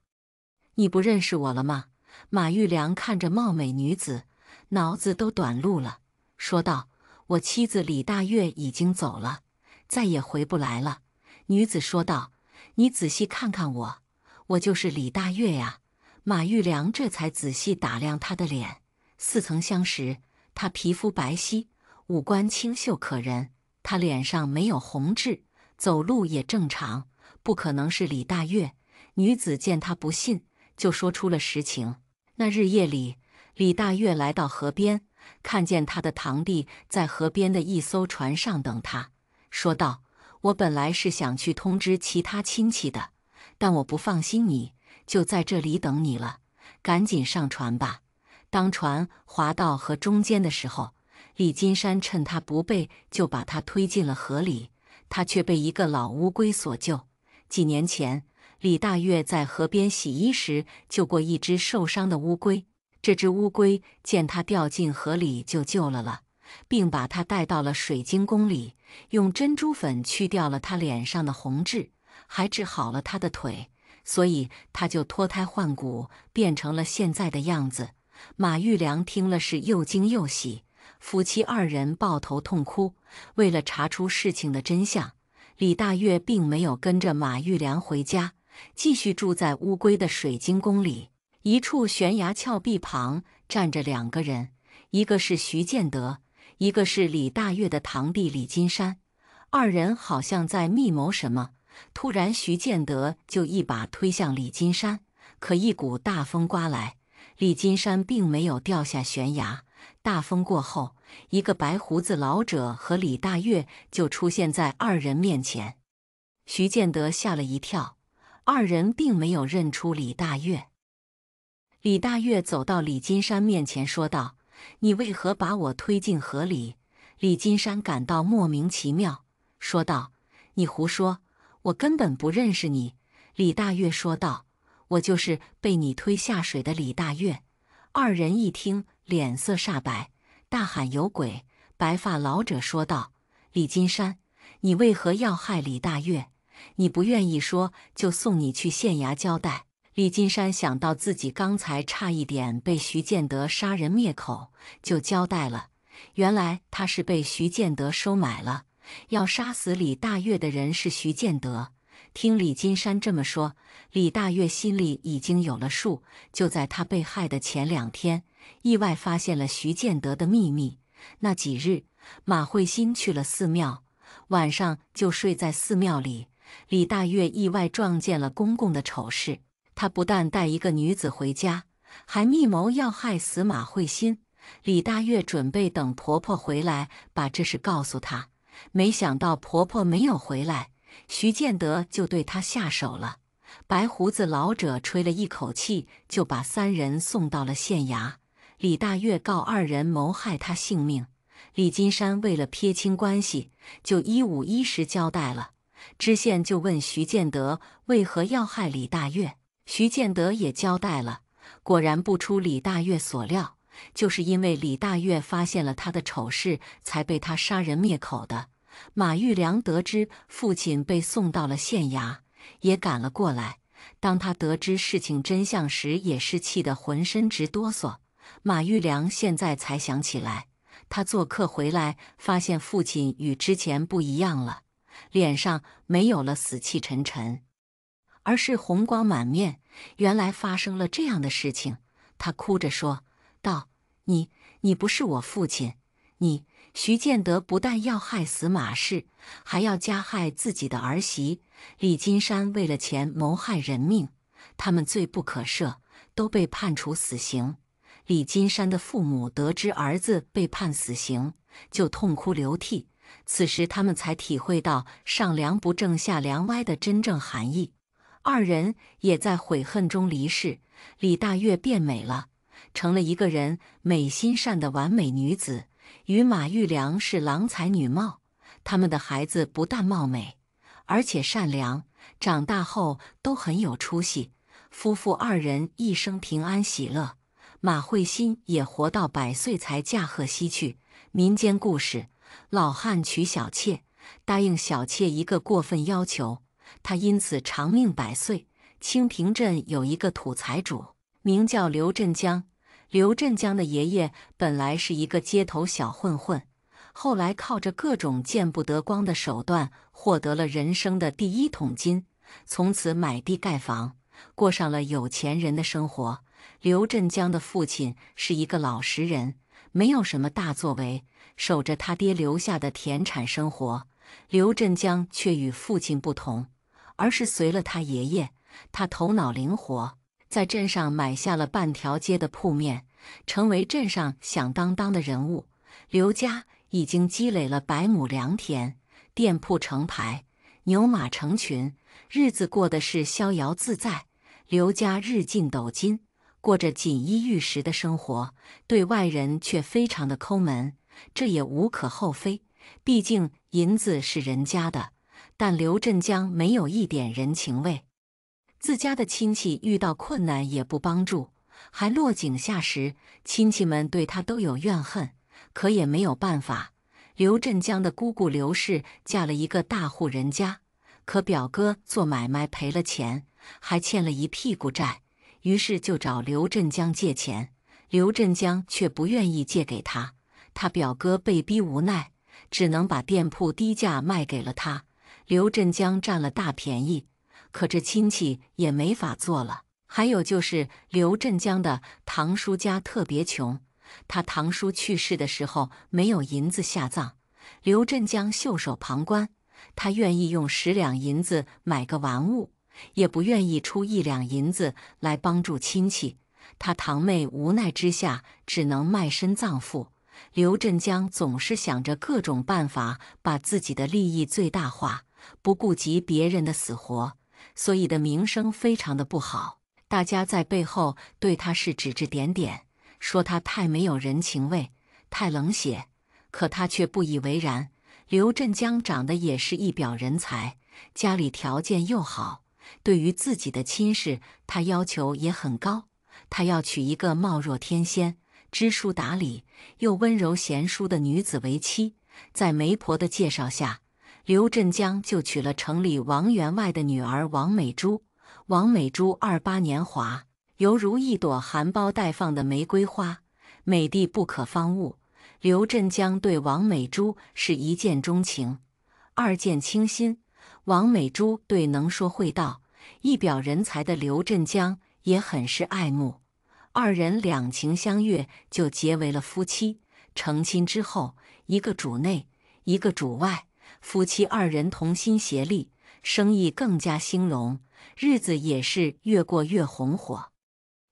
你不认识我了吗？”马玉良看着貌美女子，脑子都短路了，说道：“我妻子李大月已经走了，再也回不来了。”女子说道：“你仔细看看我，我就是李大月呀。”马玉良这才仔细打量她的脸，似曾相识。她皮肤白皙，五官清秀可人，她脸上没有红痣，走路也正常，不可能是李大月。女子见她不信，就说出了实情。那日夜里，李大月来到河边，看见他的堂弟在河边的一艘船上等他，说道：“我本来是想去通知其他亲戚的，但我不放心你，就在这里等你了。赶紧上船吧。”当船划到河中间的时候，李金山趁他不备，就把他推进了河里，他却被一个老乌龟所救。几年前，李大月在河边洗衣时救过一只受伤的乌龟，这只乌龟见他掉进河里就救了，并把他带到了水晶宫里，用珍珠粉去掉了他脸上的红痣，还治好了他的腿，所以他就脱胎换骨，变成了现在的样子。马玉良听了是又惊又喜，夫妻二人抱头痛哭。为了查出事情的真相，李大月并没有跟着马玉良回家，继续住在乌龟的水晶宫里。一处悬崖峭壁旁站着两个人，一个是徐建德，一个是李大月的堂弟李金山。二人好像在密谋什么。突然，徐建德就一把推向李金山，可一股大风刮来，李金山并没有掉下悬崖。大风过后，一个白胡子老者和李大月就出现在二人面前。徐建德吓了一跳，二人并没有认出李大月。李大月走到李金山面前说道：“你为何把我推进河里？”李金山感到莫名其妙，说道：“你胡说，我根本不认识你。”李大月说道：“我就是被你推下水的李大月。”二人一听，脸色煞白，大喊有鬼。白发老者说道：“李金山，你为何要害李大月？你不愿意说，就送你去县衙交代。”李金山想到自己刚才差一点被徐建德杀人灭口，就交代了。原来他是被徐建德收买了，要杀死李大月的人是徐建德。听李金山这么说，李大月心里已经有了数。就在他被害的前2天，意外发现了徐建德的秘密。那几日，马慧欣去了寺庙，晚上就睡在寺庙里。李大月意外撞见了公公的丑事。他不但带一个女子回家，还密谋要害死马慧欣。李大月准备等婆婆回来把这事告诉她，没想到婆婆没有回来，徐建德就对她下手了。白胡子老者吹了一口气，就把3人送到了县衙。李大月告二人谋害他性命。李金山为了撇清关系，就一五一十交代了。知县就问徐建德为何要害李大月。徐建德也交代了，果然不出李大月所料，就是因为李大月发现了他的丑事，才被他杀人灭口的。马玉良得知父亲被送到了县衙，也赶了过来。当他得知事情真相时，也是气得浑身直哆嗦。马玉良现在才想起来，他做客回来，发现父亲与之前不一样了，脸上没有了死气沉沉，而是红光满面。原来发生了这样的事情。他哭着说道：“你不是我父亲，你徐建德不但要害死马氏，还要加害自己的儿媳。李金山为了钱谋害人命，他们罪不可赦，都被判处死刑。”李金山的父母得知儿子被判死刑，就痛哭流涕。此时他们才体会到上梁不正下梁歪的真正含义。二人也在悔恨中离世。李大月变美了，成了一个人美心善的完美女子，与马玉良是郎才女貌。他们的孩子不但貌美，而且善良，长大后都很有出息。夫妇二人一生平安喜乐。马慧欣也活到100岁才驾鹤西去。民间故事：老汉娶小妾，答应小妾一个过分要求，他因此长命百岁。清平镇有一个土财主，名叫刘振江。刘振江的爷爷本来是一个街头小混混，后来靠着各种见不得光的手段获得了人生的第一桶金，从此买地盖房，过上了有钱人的生活。刘振江的父亲是一个老实人，没有什么大作为，守着他爹留下的田产生活。刘振江却与父亲不同，而是随了他爷爷。他头脑灵活，在镇上买下了半条街的铺面，成为镇上响当当的人物。刘家已经积累了100亩良田，店铺成排，牛马成群，日子过得是逍遥自在。刘家日进斗金，过着锦衣玉食的生活，对外人却非常的抠门，这也无可厚非，毕竟银子是人家的。但刘振江没有一点人情味，自家的亲戚遇到困难也不帮助，还落井下石，亲戚们对他都有怨恨，可也没有办法。刘振江的姑姑刘氏嫁了一个大户人家，可表哥做买卖赔了钱，还欠了一屁股债，于是就找刘振江借钱。刘振江却不愿意借给他，他表哥被逼无奈，只能把店铺低价卖给了他。刘振江占了大便宜，可这亲戚也没法做了。还有就是刘振江的堂叔家特别穷，他堂叔去世的时候没有银子下葬，刘振江袖手旁观，他愿意用10两银子买个玩物，也不愿意出1两银子来帮助亲戚。他堂妹无奈之下只能卖身葬父。刘振江总是想着各种办法把自己的利益最大化，不顾及别人的死活，所以的名声非常的不好。大家在背后对他是指指点点，说他太没有人情味，太冷血，可他却不以为然。刘振江长得也是一表人才，家里条件又好，对于自己的亲事他要求也很高，他要娶一个貌若天仙、知书达理又温柔贤淑的女子为妻。在媒婆的介绍下，刘振江就娶了城里王员外的女儿王美珠。王美珠28年华，犹如一朵含苞待放的玫瑰花，美丽不可方物。刘振江对王美珠是一见钟情，二见倾心。王美珠对能说会道、一表人才的刘振江也很是爱慕，二人两情相悦，就结为了夫妻。成亲之后，一个主内，一个主外，夫妻2人同心协力，生意更加兴隆，日子也是越过越红火。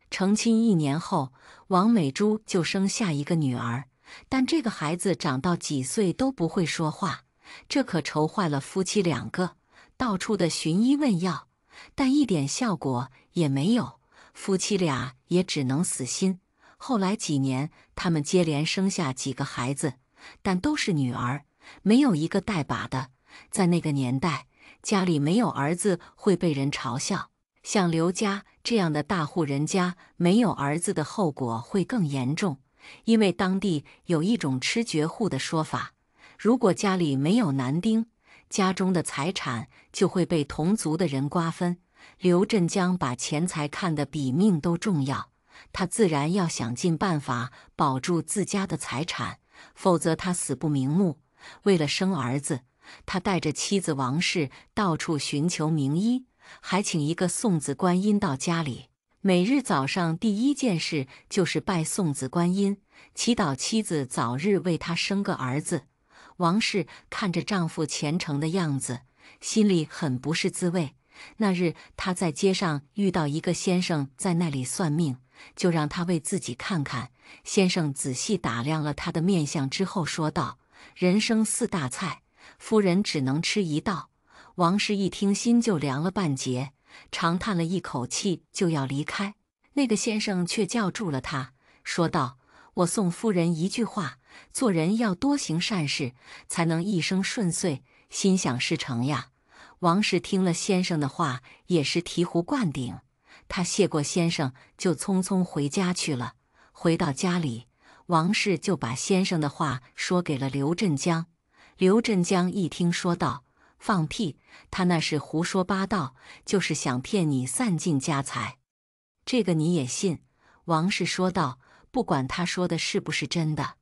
成亲1年后，王美珠就生下一个女儿，但这个孩子长到几岁都不会说话，这可愁坏了夫妻2个，到处的寻医问药，但一点效果也没有，夫妻俩也只能死心。后来几年，他们接连生下几个孩子，但都是女儿，没有一个带把的。在那个年代，家里没有儿子会被人嘲笑，像刘家这样的大户人家，没有儿子的后果会更严重。因为当地有一种吃绝户的说法，如果家里没有男丁，家中的财产就会被同族的人瓜分。刘振江把钱财看得比命都重要，他自然要想尽办法保住自家的财产，否则他死不瞑目。为了生儿子，他带着妻子王氏到处寻求名医，还请一个送子观音到家里，每日早上第一件事就是拜送子观音，祈祷妻子早日为他生个儿子。王氏看着丈夫虔诚的样子，心里很不是滋味。那日她在街上遇到一个先生在那里算命，就让他为自己看看。先生仔细打量了他的面相之后说道：“人生4大菜，夫人只能吃1道。”王氏一听心就凉了半截，长叹了一口气就要离开。那个先生却叫住了他，说道：“我送夫人一句话，做人要多行善事，才能一生顺遂，心想事成呀。”王氏听了先生的话，也是醍醐灌顶。他谢过先生，就匆匆回家去了。回到家里，王氏就把先生的话说给了刘振江。刘振江一听说道：“放屁，他那是胡说八道，就是想骗你散尽家财。”这个你也信？王氏说道：“不管他说的是不是真的，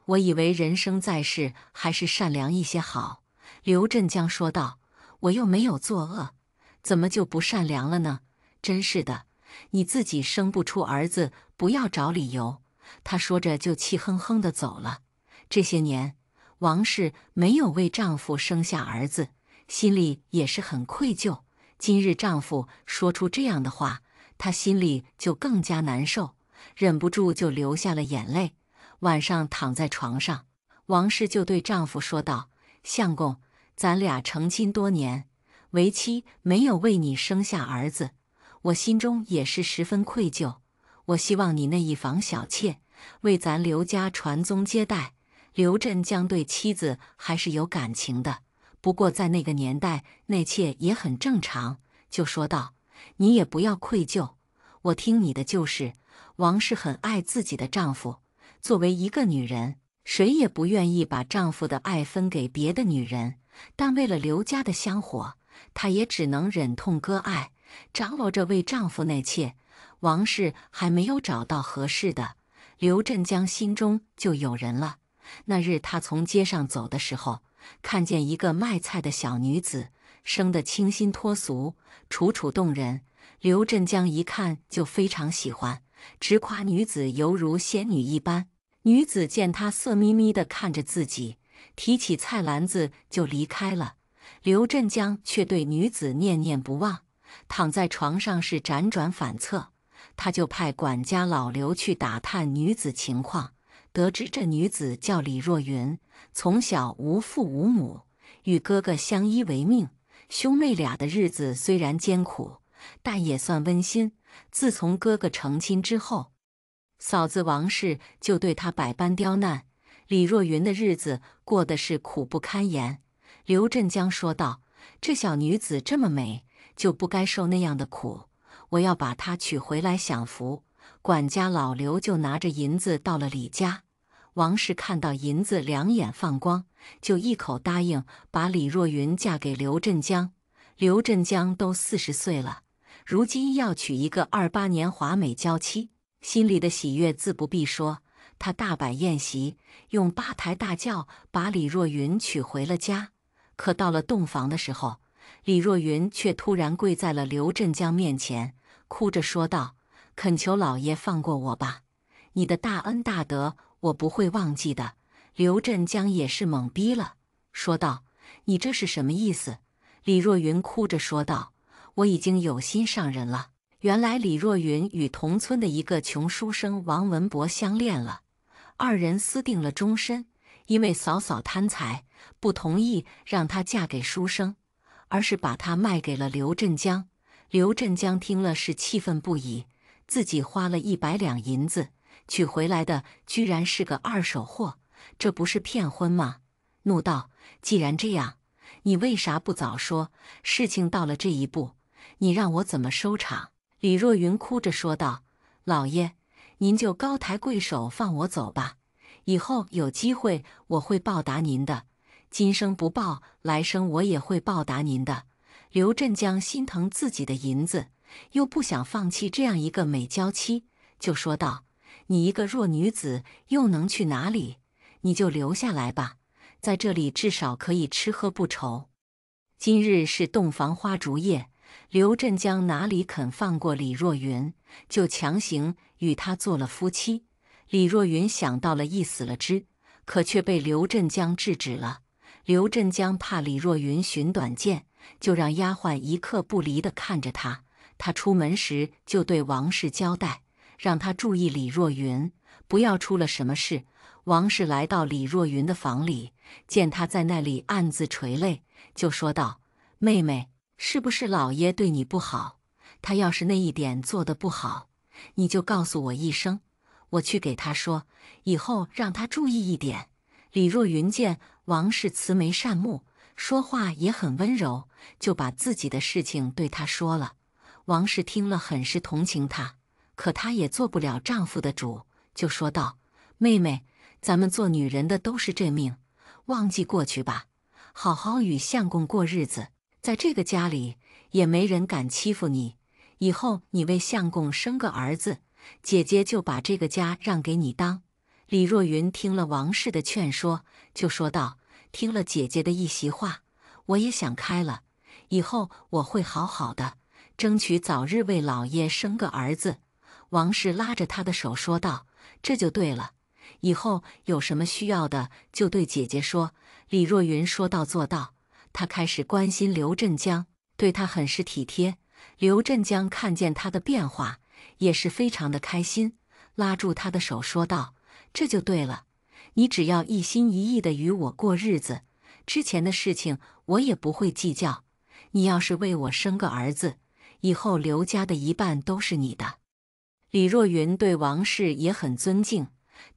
我以为人生在世还是善良一些好。”刘振江说道：“我又没有作恶，怎么就不善良了呢？真是的，你自己生不出儿子，不要找理由。”他说着就气哼哼地走了。这些年，王氏没有为丈夫生下儿子，心里也是很愧疚。今日丈夫说出这样的话，她心里就更加难受，忍不住就流下了眼泪。晚上躺在床上，王氏就对丈夫说道：“相公，咱俩成亲多年，为妻没有为你生下儿子，我心中也是十分愧疚。我希望你那一房小妾为咱刘家传宗接代。”刘振江对妻子还是有感情的，不过在那个年代，内妾也很正常，就说道：“你也不要愧疚，我听你的就是。”王氏很爱自己的丈夫，作为一个女人，谁也不愿意把丈夫的爱分给别的女人，但为了刘家的香火，她也只能忍痛割爱，张罗着为丈夫内妾。王氏还没有找到合适的，刘振江心中就有人了。那日他从街上走的时候，看见一个卖菜的小女子，生得清新脱俗，楚楚动人。刘振江一看就非常喜欢，直夸女子犹如仙女一般。女子见他色眯眯地看着自己，提起菜篮子就离开了。刘振江却对女子念念不忘，躺在床上是辗转反侧。他就派管家老刘去打探女子情况，得知这女子叫李若云，从小无父无母，与哥哥相依为命。兄妹俩的日子虽然艰苦，但也算温馨。自从哥哥成亲之后，嫂子王氏就对他百般刁难，李若云的日子过得是苦不堪言。刘振江说道：“这小女子这么美，就不该受那样的苦，我要把她娶回来享福。”管家老刘就拿着银子到了李家。王氏看到银子，两眼放光，就一口答应把李若云嫁给刘振江。刘振江都40岁了，如今要娶一个28年华美娇妻，心里的喜悦自不必说。他大摆宴席，用8抬大轿把李若云娶回了家。可到了洞房的时候，李若云却突然跪在了刘振江面前，哭着说道：“恳求老爷放过我吧，你的大恩大德我不会忘记的。”刘振江也是懵逼了，说道：“你这是什么意思？”李若云哭着说道：“我已经有心上人了。”原来李若云与同村的一个穷书生王文博相恋了，二人私定了终身。因为嫂嫂贪财，不同意让她嫁给书生，而是把她卖给了刘振江。刘振江听了是气愤不已，自己花了100两银子娶回来的居然是个二手货，这不是骗婚吗？怒道：“既然这样，你为啥不早说？事情到了这一步，你让我怎么收场？”李若云哭着说道：“老爷，您就高抬贵手放我走吧，以后有机会我会报答您的，今生不报，来生我也会报答您的。”刘振江心疼自己的银子，又不想放弃这样一个美娇妻，就说道：“你一个弱女子又能去哪里？你就留下来吧，在这里至少可以吃喝不愁。”今日是洞房花烛夜，刘振江哪里肯放过李若云，就强行与她做了夫妻。李若云想到了一死了之，可却被刘振江制止了。刘振江怕李若云寻短见，就让丫鬟一刻不离地看着她。他出门时就对王氏交代，让她注意李若云，不要出了什么事。王氏来到李若云的房里，见她在那里暗自垂泪，就说道：“妹妹，是不是老爷对你不好？他要是那一点做得不好，你就告诉我一声，我去给他说，以后让他注意一点。”李若云见王氏慈眉善目，说话也很温柔，就把自己的事情对他说了。王氏听了很是同情她，可她也做不了丈夫的主，就说道：“妹妹，咱们做女人的都是这命，忘记过去吧，好好与相公过日子，在这个家里也没人敢欺负你。以后你为相公生个儿子，姐姐就把这个家让给你当。”李若云听了王氏的劝说，就说道：“听了姐姐的一席话，我也想开了，以后我会好好的，争取早日为老爷生个儿子。”王氏拉着她的手说道：“这就对了，以后有什么需要的就对姐姐说。”李若云说到做到，她开始关心刘振江，对他很是体贴。刘振江看见她的变化，也是非常的开心，拉住她的手说道：“这就对了，你只要一心一意的与我过日子，之前的事情我也不会计较。你要是为我生个儿子，以后刘家的一半都是你的。”李若云对王氏也很尊敬，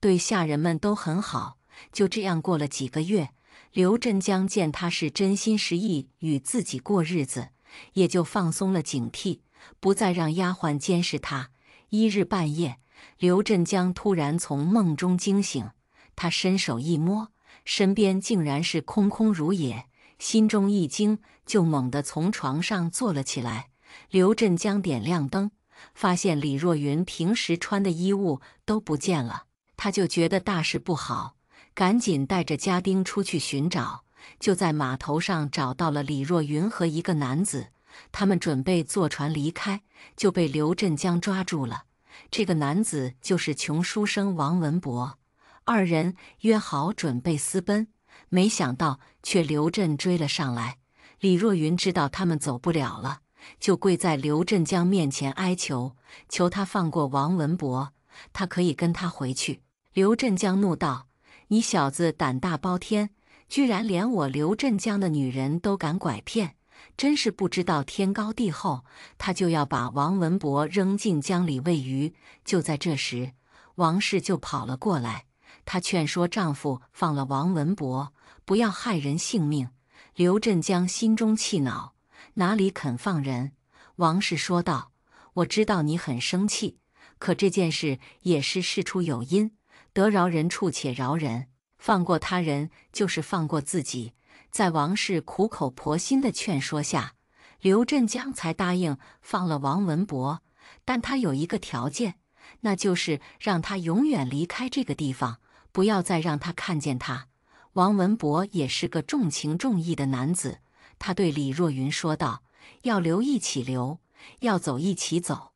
对下人们都很好。就这样过了几个月，刘振江见他是真心实意与自己过日子，也就放松了警惕，不再让丫鬟监视他。一日半夜，刘振江突然从梦中惊醒，他伸手一摸，身边竟然是空空如也，心中一惊，就猛地从床上坐了起来。刘振江点亮灯，发现李若云平时穿的衣物都不见了，他就觉得大事不好，赶紧带着家丁出去寻找。就在码头上找到了李若云和一个男子，他们准备坐船离开，就被刘振江抓住了。这个男子就是穷书生王文博，二人约好准备私奔，没想到却刘振追了上来。李若云知道他们走不了了，就跪在刘振江面前哀求，求他放过王文博，他可以跟他回去。刘振江怒道：“你小子胆大包天，居然连我刘振江的女人都敢拐骗，真是不知道天高地厚。”他就要把王文博扔进江里喂鱼。就在这时，王氏就跑了过来，她劝说丈夫放了王文博，不要害人性命。刘振江心中气恼，哪里肯放人。王氏说道：“我知道你很生气，可这件事也是事出有因，得饶人处且饶人，放过他人就是放过自己。”在王氏苦口婆心的劝说下，刘振江才答应放了王文博，但他有一个条件，那就是让他永远离开这个地方，不要再让他看见他。王文博也是个重情重义的男子，他对李若云说道：“要留一起留，要走一起走，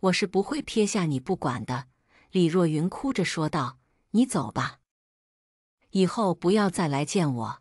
我是不会撇下你不管的。”李若云哭着说道：“你走吧，以后不要再来见我，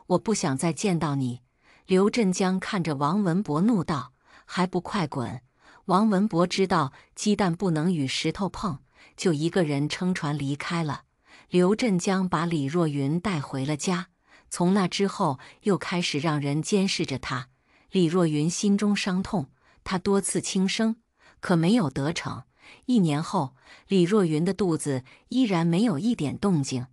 我不想再见到你。”刘振江看着王文博怒道：“还不快滚！”王文博知道鸡蛋不能与石头碰，就一个人撑船离开了。刘振江把李若云带回了家，从那之后又开始让人监视着她。李若云心中伤痛，她多次轻生，可没有得逞。1年后，李若云的肚子依然没有一点动静，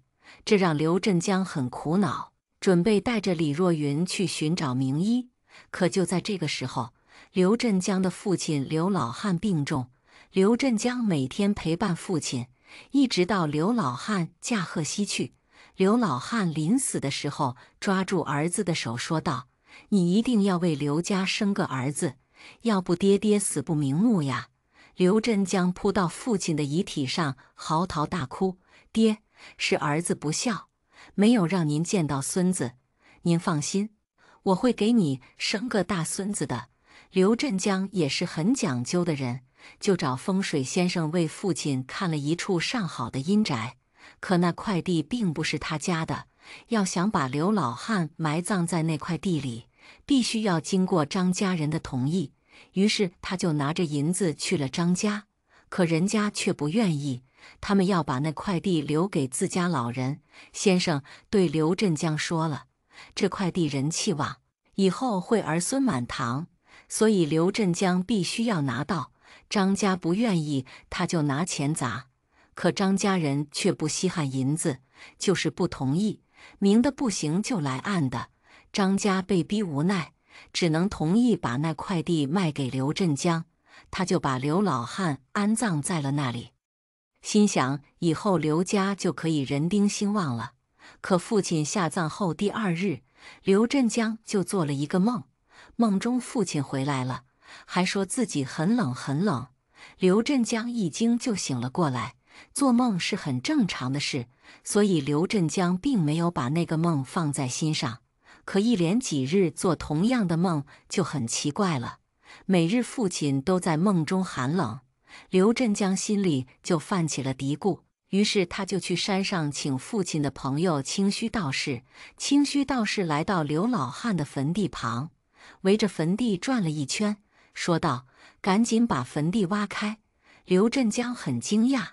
这让刘振江很苦恼，准备带着李若云去寻找名医。可就在这个时候，刘振江的父亲刘老汉病重，刘振江每天陪伴父亲，一直到刘老汉驾鹤西去。刘老汉临死的时候，抓住儿子的手说道：“你一定要为刘家生个儿子，要不爹爹死不瞑目呀！”刘振江扑到父亲的遗体上，嚎啕大哭：“爹，是儿子不孝，没有让您见到孙子。您放心，我会给你生个大孙子的。”刘振江也是很讲究的人，就找风水先生为父亲看了一处上好的阴宅。可那块地并不是他家的，要想把刘老汉埋葬在那块地里，必须要经过张家人的同意。于是他就拿着银子去了张家，可人家却不愿意，他们要把那块地留给自家老人。先生对刘振江说了，这块地人气旺，以后会儿孙满堂，所以刘振江必须要拿到。张家不愿意，他就拿钱砸。可张家人却不稀罕银子，就是不同意，明的不行就来暗的。张家被逼无奈，只能同意把那块地卖给刘振江，他就把刘老汉安葬在了那里。心想以后刘家就可以人丁兴旺了。可父亲下葬后第2日，刘振江就做了一个梦，梦中父亲回来了，还说自己很冷很冷。刘振江一惊就醒了过来，做梦是很正常的事，所以刘振江并没有把那个梦放在心上。可一连几日做同样的梦就很奇怪了，每日父亲都在梦中寒冷，刘振江心里就泛起了嘀咕。于是他就去山上请父亲的朋友清虚道士。清虚道士来到刘老汉的坟地旁，围着坟地转了一圈，说道：“赶紧把坟地挖开。”刘振江很惊讶，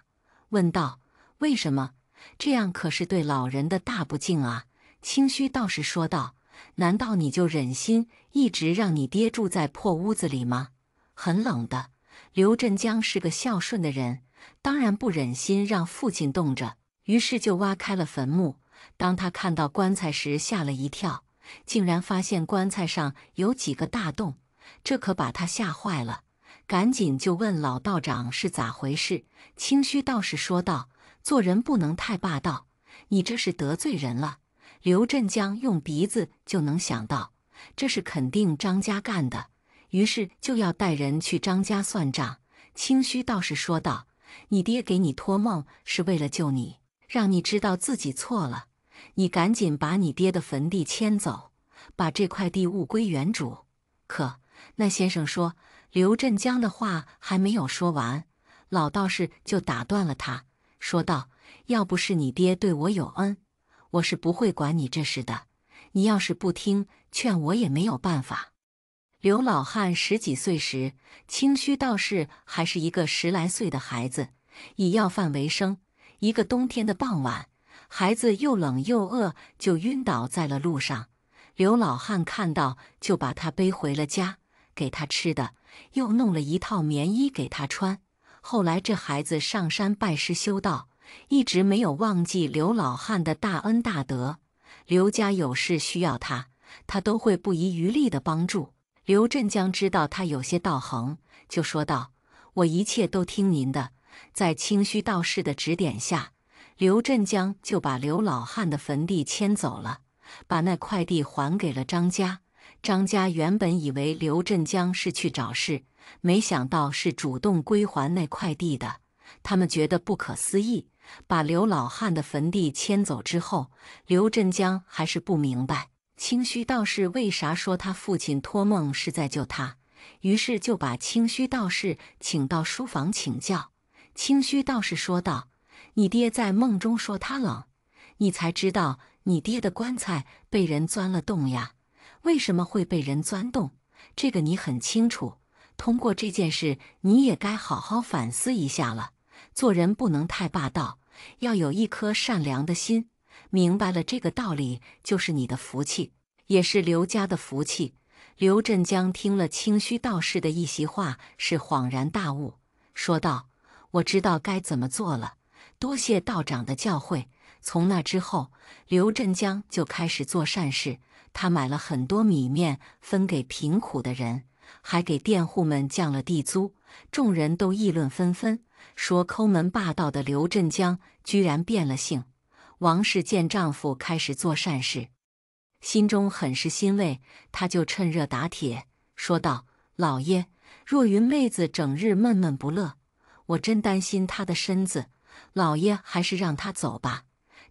问道：“为什么？这样可是对老人的大不敬啊！”清虚道士说道：“难道你就忍心一直让你爹住在破屋子里吗？很冷的。”刘振江是个孝顺的人，当然不忍心让父亲冻着，于是就挖开了坟墓。当他看到棺材时，吓了一跳，竟然发现棺材上有几个大洞，这可把他吓坏了，赶紧就问老道长是咋回事。清虚道士说道：“做人不能太霸道，你这是得罪人了。”刘振江用鼻子就能想到，这是肯定张家干的，于是就要带人去张家算账。清虚道士说道：“你爹给你托梦是为了救你，让你知道自己错了。你赶紧把你爹的坟地迁走，把这块地物归原主。”可那先生说，刘振江的话还没有说完，老道士就打断了他，说道：“要不是你爹对我有恩，我是不会管你这事的。你要是不听劝，我也没有办法。”刘老汉10几岁时，清虚道士还是一个10来岁的孩子，以要饭为生。一个冬天的傍晚，孩子又冷又饿，就晕倒在了路上。刘老汉看到，就把他背回了家，给他吃的，又弄了一套棉衣给他穿。后来这孩子上山拜师修道，一直没有忘记刘老汉的大恩大德。刘家有事需要他，他都会不遗余力的帮助。刘振江知道他有些道行，就说道：“我一切都听您的。”在清虚道士的指点下，刘振江就把刘老汉的坟地迁走了，把那块地还给了张家。张家原本以为刘振江是去找事，没想到是主动归还那块地的。他们觉得不可思议，把刘老汉的坟地迁走之后，刘振江还是不明白清虚道士为啥说他父亲托梦是在救他，于是就把清虚道士请到书房请教。清虚道士说道：“你爹在梦中说他冷，你才知道你爹的棺材被人钻了洞呀。为什么会被人钻洞？这个你很清楚。通过这件事，你也该好好反思一下了。做人不能太霸道，要有一颗善良的心。明白了这个道理，就是你的福气，也是刘家的福气。”刘振江听了清虚道士的一席话，是恍然大悟，说道：“我知道该怎么做了，多谢道长的教诲。”从那之后，刘振江就开始做善事。他买了很多米面分给贫苦的人，还给佃户们降了地租。众人都议论纷纷，说抠门霸道的刘振江居然变了性。王氏见丈夫开始做善事，心中很是欣慰，她就趁热打铁，说道：“老爷，若云妹子整日闷闷不乐，我真担心她的身子，老爷还是让她走吧，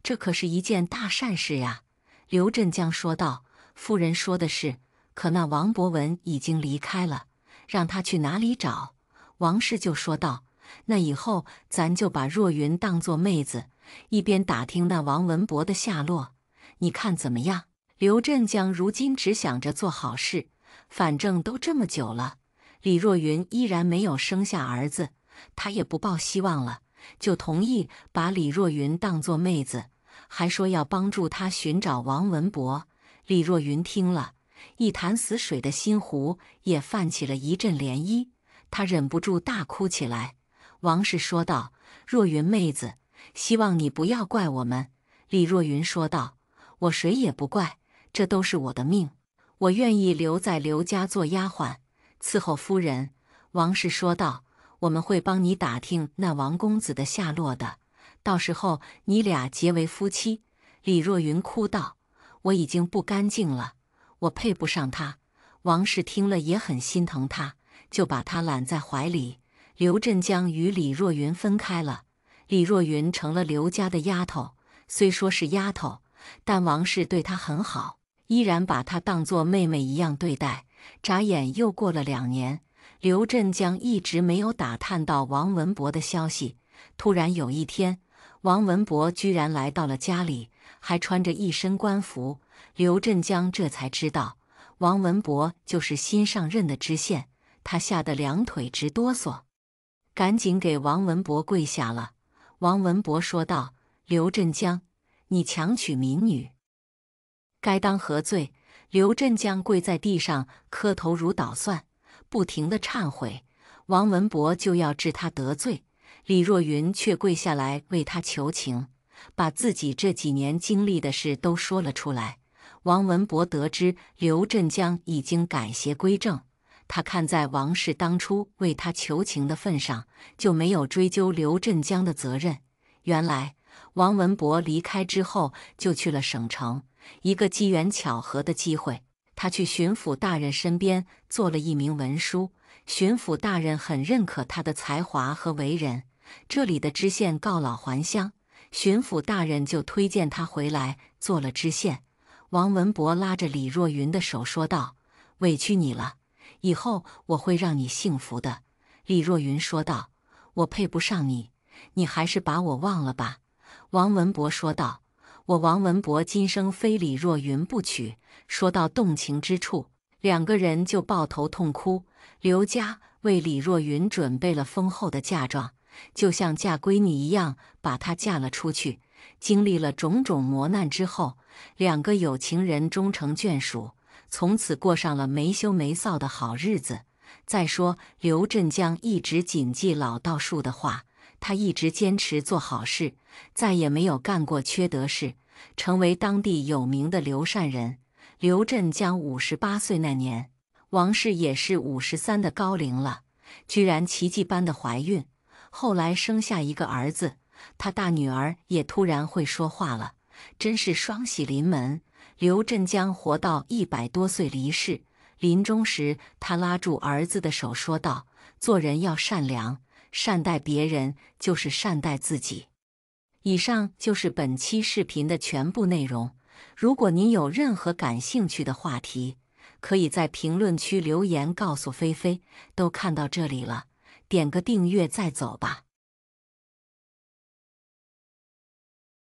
这可是一件大善事呀。”刘振江说道：“夫人说的是，可那王博文已经离开了，让他去哪里找？”王氏就说道：“那以后咱就把若云当作妹子，一边打听那王文博的下落，你看怎么样？”刘振江如今只想着做好事，反正都这么久了，李若云依然没有生下儿子，他也不抱希望了，就同意把李若云当作妹子，还说要帮助他寻找王文博。李若云听了，一潭死水的心湖也泛起了一阵涟漪，她忍不住大哭起来。王氏说道：“若云妹子，希望你不要怪我们。”李若云说道：“我谁也不怪，这都是我的命，我愿意留在刘家做丫鬟，伺候夫人。”王氏说道：“我们会帮你打听那王公子的下落的，到时候你俩结为夫妻。”李若云哭道：“我已经不干净了，我配不上他。”王氏听了也很心疼他，就把他揽在怀里。刘振江与李若云分开了，李若云成了刘家的丫头。虽说是丫头，但王氏对她很好，依然把她当作妹妹一样对待。眨眼又过了2年，刘振江一直没有打探到王文博的消息。突然有一天，王文博居然来到了家里，还穿着一身官服。刘振江这才知道，王文博就是新上任的知县。他吓得2腿直哆嗦，赶紧给王文博跪下了。王文博说道：“刘振江，你强娶民女，该当何罪？”刘振江跪在地上磕头如捣蒜，不停地忏悔。王文博就要治他得罪，李若云却跪下来为他求情，把自己这几年经历的事都说了出来。王文博得知刘振江已经改邪归正，他看在王氏当初为他求情的份上，就没有追究刘振江的责任。原来王文博离开之后就去了省城，一个机缘巧合的机会，他去巡抚大人身边做了一名文书。巡抚大人很认可他的才华和为人，这里的知县告老还乡，巡抚大人就推荐他回来做了知县。王文博拉着李若云的手说道：“委屈你了，以后我会让你幸福的。”李若云说道：“我配不上你，你还是把我忘了吧。”王文博说道：“我王文博今生非李若云不娶。”说到动情之处，2个人就抱头痛哭。刘家为李若云准备了丰厚的嫁妆，就像嫁闺女一样把她嫁了出去。经历了种种磨难之后，2个有情人终成眷属，从此过上了没羞没臊的好日子。再说刘振江一直谨记老道术的话，他一直坚持做好事，再也没有干过缺德事，成为当地有名的刘善人。刘振江58岁那年，王氏也是53的高龄了，居然奇迹般的怀孕，后来生下一个儿子。他大女儿也突然会说话了，真是双喜临门。刘振江活到100多岁离世，临终时他拉住儿子的手说道：“做人要善良，善待别人就是善待自己。”以上就是本期视频的全部内容。如果您有任何感兴趣的话题，可以在评论区留言告诉菲菲。都看到这里了，点个订阅再走吧。